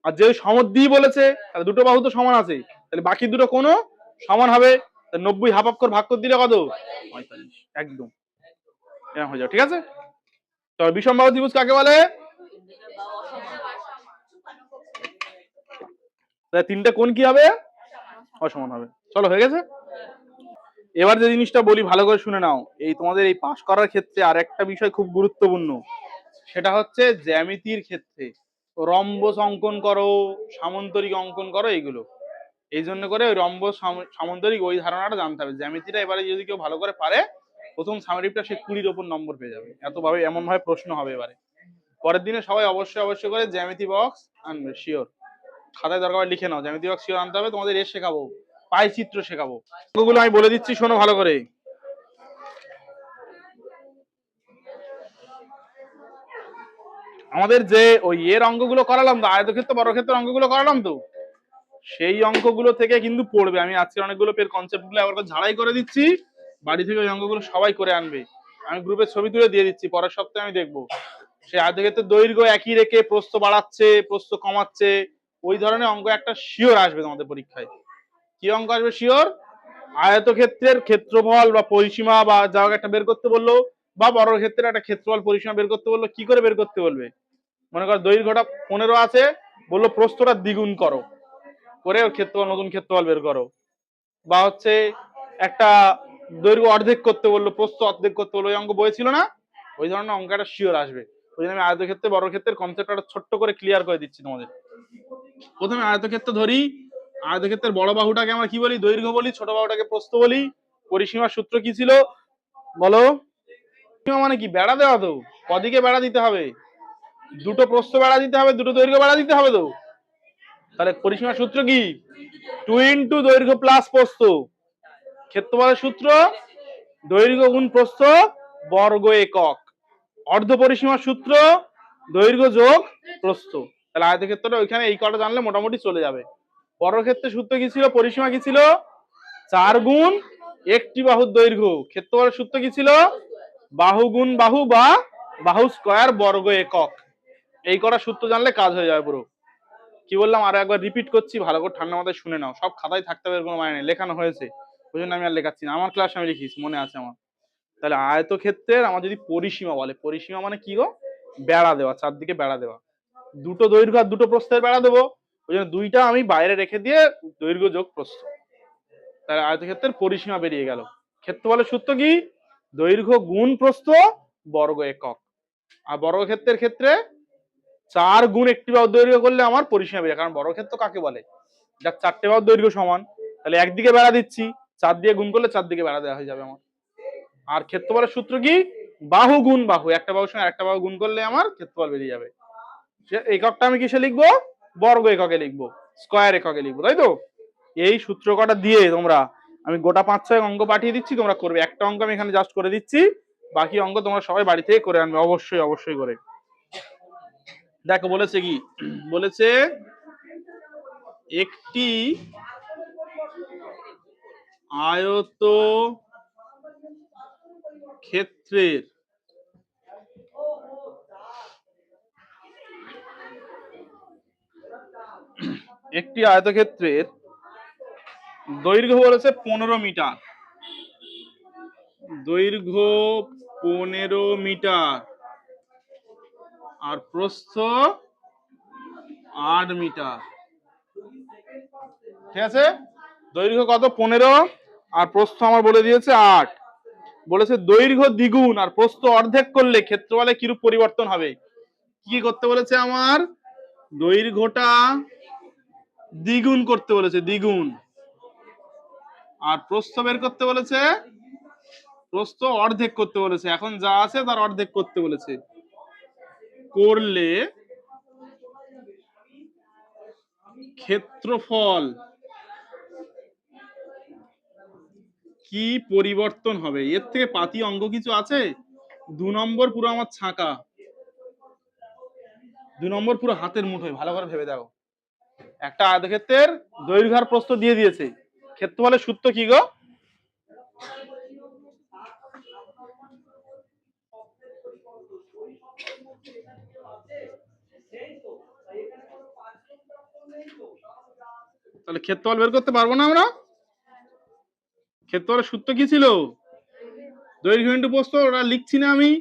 [SPEAKER 1] আর যে সমদ্বি বলেছে তাহলে দুটো বাহু তো সমান আছে, তাহলে বাকি দুটো কোণও সমান হবে। 90 হাফ হাফ করে ভাগ করে দিলে কত? 45। একদম এরকম হয়ে যাবে, ঠিক আছে? তো বিষম বাহু ত্রিভুজ কাকে বলে? তিনটা কোণ কি হবে? অসমান হবে। চলো হয়ে গেছে। এবার যে জিনিসটা বলি ভালো করে শুনে নাও, এই তোমাদের এই পাস করার ক্ষেত্রে আর একটা বিষয় খুব গুরুত্বপূর্ণ, সেটা হচ্ছে জ্যামিতির ক্ষেত্রে রম্বস অঙ্কন করো, সামন্তরিক অঙ্কন করো, এইগুলো এই জন্য করে ওই রম্বস সামন্তরিক ওই ধারণাটা জানতে হবে। জ্যামিতিটা এবারে যদি কেউ ভালো করে পারে, প্রথম সামারিপটা সে 20-র ওপর নম্বর পেয়ে যাবে। এমন ভাবে প্রশ্ন হবে এবারে। পরের দিনে সবাই অবশ্যই অবশ্যই করে জ্যামিতি বক্স আনবে, শিওর। খাতায় দরকার লিখে নাও, জ্যামিতি বক্স শিওর আনতে হবে। তোমাদের শেখাবো, পাই চিত্র শেখাবো, ওগুলো আমি বলে দিচ্ছি, শোনো ভালো করে। আমাদের যে ওই এর অঙ্কগুলো করালাম তো, আয়তক্ষেত্র বর্গক্ষেত্রের অঙ্কগুলো করালাম তো, সেই অঙ্কগুলো থেকে কিন্তু পড়বে। আমি আজকে অনেকগুলো পের কনসেপ্ট গুলো আবার ঝাড়াই করে দিচ্ছি, বাড়ি থেকে ওই অঙ্কগুলো সবাই করে আনবে। আমি গ্রুপে ছবি তুলে দিয়ে দিচ্ছি, পরের সপ্তাহে আমি দেখবো সেই আয়তক্ষেত্রের দৈর্ঘ্য একই রেখে প্রস্থ বাড়াচ্ছে প্রস্থ কমাচ্ছে, ওই ধরনের অঙ্ক একটা শিওর আসবে তোমাদের পরীক্ষায়। কি অঙ্ক আসবে শিওর? আয়তক্ষেত্রের ক্ষেত্রফল বা পরিসীমা বা যা একটা বের করতে বললো, বা বর্গক্ষেত্রের একটা ক্ষেত্রফল পরিসীমা বের করতে বললো, কি করে বের করতে বলবে? মনে করো দৈর্ঘ্যটা 15 আছে, বললো প্রস্থটা দ্বিগুণ করো, করে ওর ক্ষেত্রফল, নতুন ক্ষেত্রফল বের করো। বা হচ্ছে একটা দৈর্ঘ্য অর্ধেক করতে বললো, প্রস্থ অর্ধেক করতে বললো, ওই অঙ্ক বই ছিল না, ওই ধরনের অঙ্কটা শিওর আসবে। ওই জন্য আমি আয়তক্ষেত্রে বর্গক্ষেত্রের কনসেপ্টটা ছোট্ট করে ক্লিয়ার করে দিচ্ছি তোমাদের। প্রথমে আয়তক্ষেত্র ধরি। আয়তক্ষেত্রের বড় বাহুটাকে আমরা কি বলি? দৈর্ঘ্য বলি। ছোট বাহুটাকে প্রস্থ বলি। পরিসীমার সূত্র কি ছিল বলো? মানে কি? বেড়া দেওয়া তো, কদিকে বেড়া দিতে হবে? দুটো প্রস্থ বেড়া দিতে হবে, দুটো দৈর্ঘ্য বেড়া দিতে হবে তো। তাহলে পরিসীমার সূত্র কি? 2 ইন্টু দৈর্ঘ্য প্লাস প্রস্থ। ক্ষেত্রফলের সূত্র দৈর্ঘ্য গুণ প্রস্থ বর্গ একক। অর্ধ পরিসীমার সূত্র দৈর্ঘ্য যোগ প্রস্থ। তাহলে আয়তক্ষেত্রটা ওইখানে এই কটা জানলে মোটামুটি চলে যাবে। বর্গক্ষেত্রের সূত্র কি ছিল? পরিসীমা কি ছিল? 4 গুণ একটি বাহুর দৈর্ঘ্য। ক্ষেত্রফলের সূত্র কি ছিল? বাহু গুণ বাহু বা বাহু স্কয়ার বর্গ একক। এই কটা সূত্র জানলে কাজ হয়ে যাবে পুরো। কি বললাম আরো একবার রিপিট করছি, ভালো করে ঠান্ডা মাথায় শুনে নাও। সব খাতায় থাকতে হবে কোনো মানে নেই, লেখানো হয়েছে, ওই জন্য আমি আর লেখাচ্ছি না, আমার ক্লাস আমি লিখিস মনে আছে আমার। তাহলে আয়তক্ষেত্রের আমার যদি পরিসীমা বলে, পরিসীমা মানে কি গো? বেড়া দেওয়া, চারদিকে বেড়া দেওয়া। দুটো দৈর্ঘ্য আর দুটো প্রস্থের বেড়া দেবো, ওই জন্য দুইটা আমি বাইরে রেখে দিয়ে দৈর্ঘ্য যোগ প্রস্থ। তাহলে আয়তক্ষেত্রের পরিসীমা বেরিয়ে গেল। ক্ষেত্রফলের সূত্র কি? দৈর্ঘ্য গুণ প্রস্থ বর্গ একক। আর বর্গক্ষেত্রের ক্ষেত্রে 4 গুণ একটি বাহুর দৈর্ঘ্য করলে আমার পরিসীমা বেরিয়ে, কারণ বর্গক্ষেত্র কাকে বলে? যার 4টে বাহুর দৈর্ঘ্য সমান। তাহলে একদিকে বেড়া দিচ্ছি, 4 দিয়ে গুণ করলে 4 দিকে বেড়া দেওয়া হয়ে যাবে আমার। আর ক্ষেত্রফলের সূত্র কি? বাহু গুণ বাহু, একটা বাহুর সঙ্গে একটা বাহু গুণ করলে আমার ক্ষেত্রফল বেরিয়ে যাবে। এককটা আমি কিসে লিখবো? বর্গ এককে লিখবো, স্কয়ার এককে লিখবো, তাই তো? এই সূত্র কটা দিয়ে তোমরা, আমি গোটা 5-6 অঙ্ক পাঠিয়ে দিচ্ছি, তোমরা করবে। একটা অঙ্ক আমি এখানে জাস্ট করে দিচ্ছি, বাকি অঙ্ক তোমরা সবাই বাড়ি থেকে করে আনবে, অবশ্যই অবশ্যই করে। দেখো বলেছে কি? বলেছে একটি আয়ত ক্ষেত্রের দৈর্ঘ্য বলেছে 15 মিটার, দৈর্ঘ্য 15 মিটার আর প্রস্থ 8 মিটার। ঠিক আছে? দৈর্ঘ্য কত? 15 আর প্রস্থ আমার বলে দিয়েছে 8। বলেছে দৈর্ঘ্য দ্বিগুণ আর প্রস্থ অর্ধেক করলে ক্ষেত্রফলে কিরূপ পরিবর্তন হবে? কি করতে বলেছে আমার? দৈর্ঘ্যটা দ্বিগুণ করতে বলেছে, দ্বিগুণ। আর প্রস্থ বের করতে বলেছে, প্রস্থ অর্ধেক করতে বলেছে। এখন যা আছে তার অর্ধেক করতে বলেছে। করলে ক্ষেত্রফল কি পরিবর্তন হবে? এর থেকে পাতি অঙ্ক কিছু আছে? 2 নম্বর পুরো আমার ছাঁকা, 2 নম্বর পুরো হাতের মুঠোয়। ভালো করে ভেবে দেখো, একটা আয়তক্ষেত্রের দৈর্ঘ্য আর প্রস্থ দিয়ে দিয়েছে, ক্ষেত্রফলের সূত্র কি গো? তাহলে ক্ষেত্রফল বের করতে পারবো না আমরা? ক্ষেত্রফলের সূত্র কি ছিল? দৈর্ঘ্য ইন্টু প্রস্থ। ওটা লিখছি না আমি,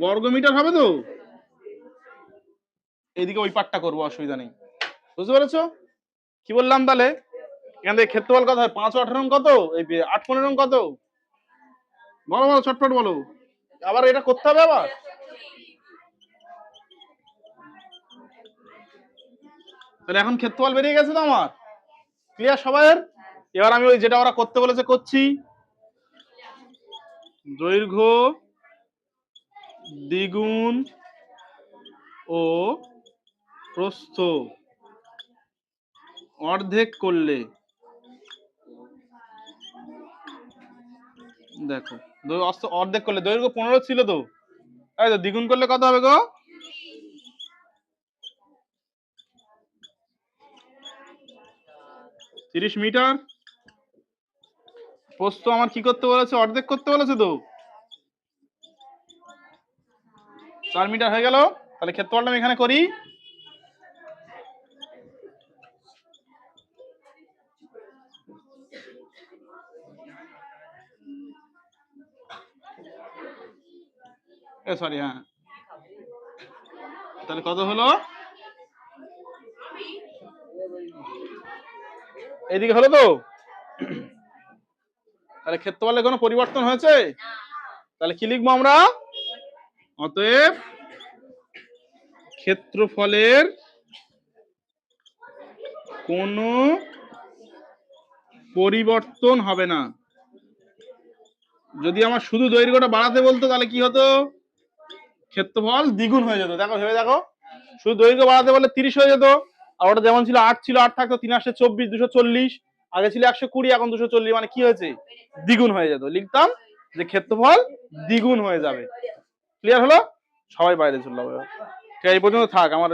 [SPEAKER 1] বর্গমিটার হবে তো। এইদিকে ওই পাটটা করবো, অসুবিধা নেই। বুঝতে পেরেছো কি বললাম? তাহলে এখান থেকে ক্ষেত্রফল কত হয়? 5 ও 18 কত? এই 8 15 কত? বলো বলো, ছটফট বলো। আবার এটা করতে হবে আবার। তাহলে এখন ক্ষেত্রফল বেরিয়ে গেছে তো আমার, ক্লিয়ার সবাইয়ের? এবার আমি ওই যেটা ওরা করতে বলেছে করছি। দৈর্ঘ্য দ্বিগুণ ও প্রস্থ অর্ধেক করলে, দেখো অর্ধেক করলে দৈর্ঘ্য 15 ছিল তো, তাই তো? দ্বিগুণ করলে কত হবে গো? 30 মিটার। প্রস্থ আমার কি করতে বলেছে? অর্ধেক করতে বলেছে তো, 4 মিটার হয়ে গেল। তাহলে ক্ষেত্রফলটা আমি এখানে করি। সরি, হ্যাঁ, তাহলে কত হলো? এইদিকে হলো তো? তাহলে ক্ষেত্রফলের কোনো পরিবর্তন হয়েছে? তাহলে কি লিখবো আমরা? অতএব ক্ষেত্রফলের কোনো পরিবর্তন হবে না। যদি আমার শুধু দৈর্ঘ্যটা বাড়াতে বলতো তাহলে কি হতো? ক্ষেত্রফল দ্বিগুণ হয়ে যেত। দেখো, ভেবে দেখো, শুধু দৈর্ঘ্য বাড়াতে বললে 30 হয়ে যেত। আর ওটা যেমন ছিল 8 ছিল, 8 থাকতো, 3 8 24, 240। আগে ছিল 120, এখন 240, মানে কি হয়েছে? দ্বিগুণ হয়ে যেত। লিখতাম যে ক্ষেত্রফল দ্বিগুণ হয়ে যাবে। ক্লিয়ার হলো? সবাই বাইরে চলে যাবে। ঠিক আছে, এই পর্যন্ত থাক। আমার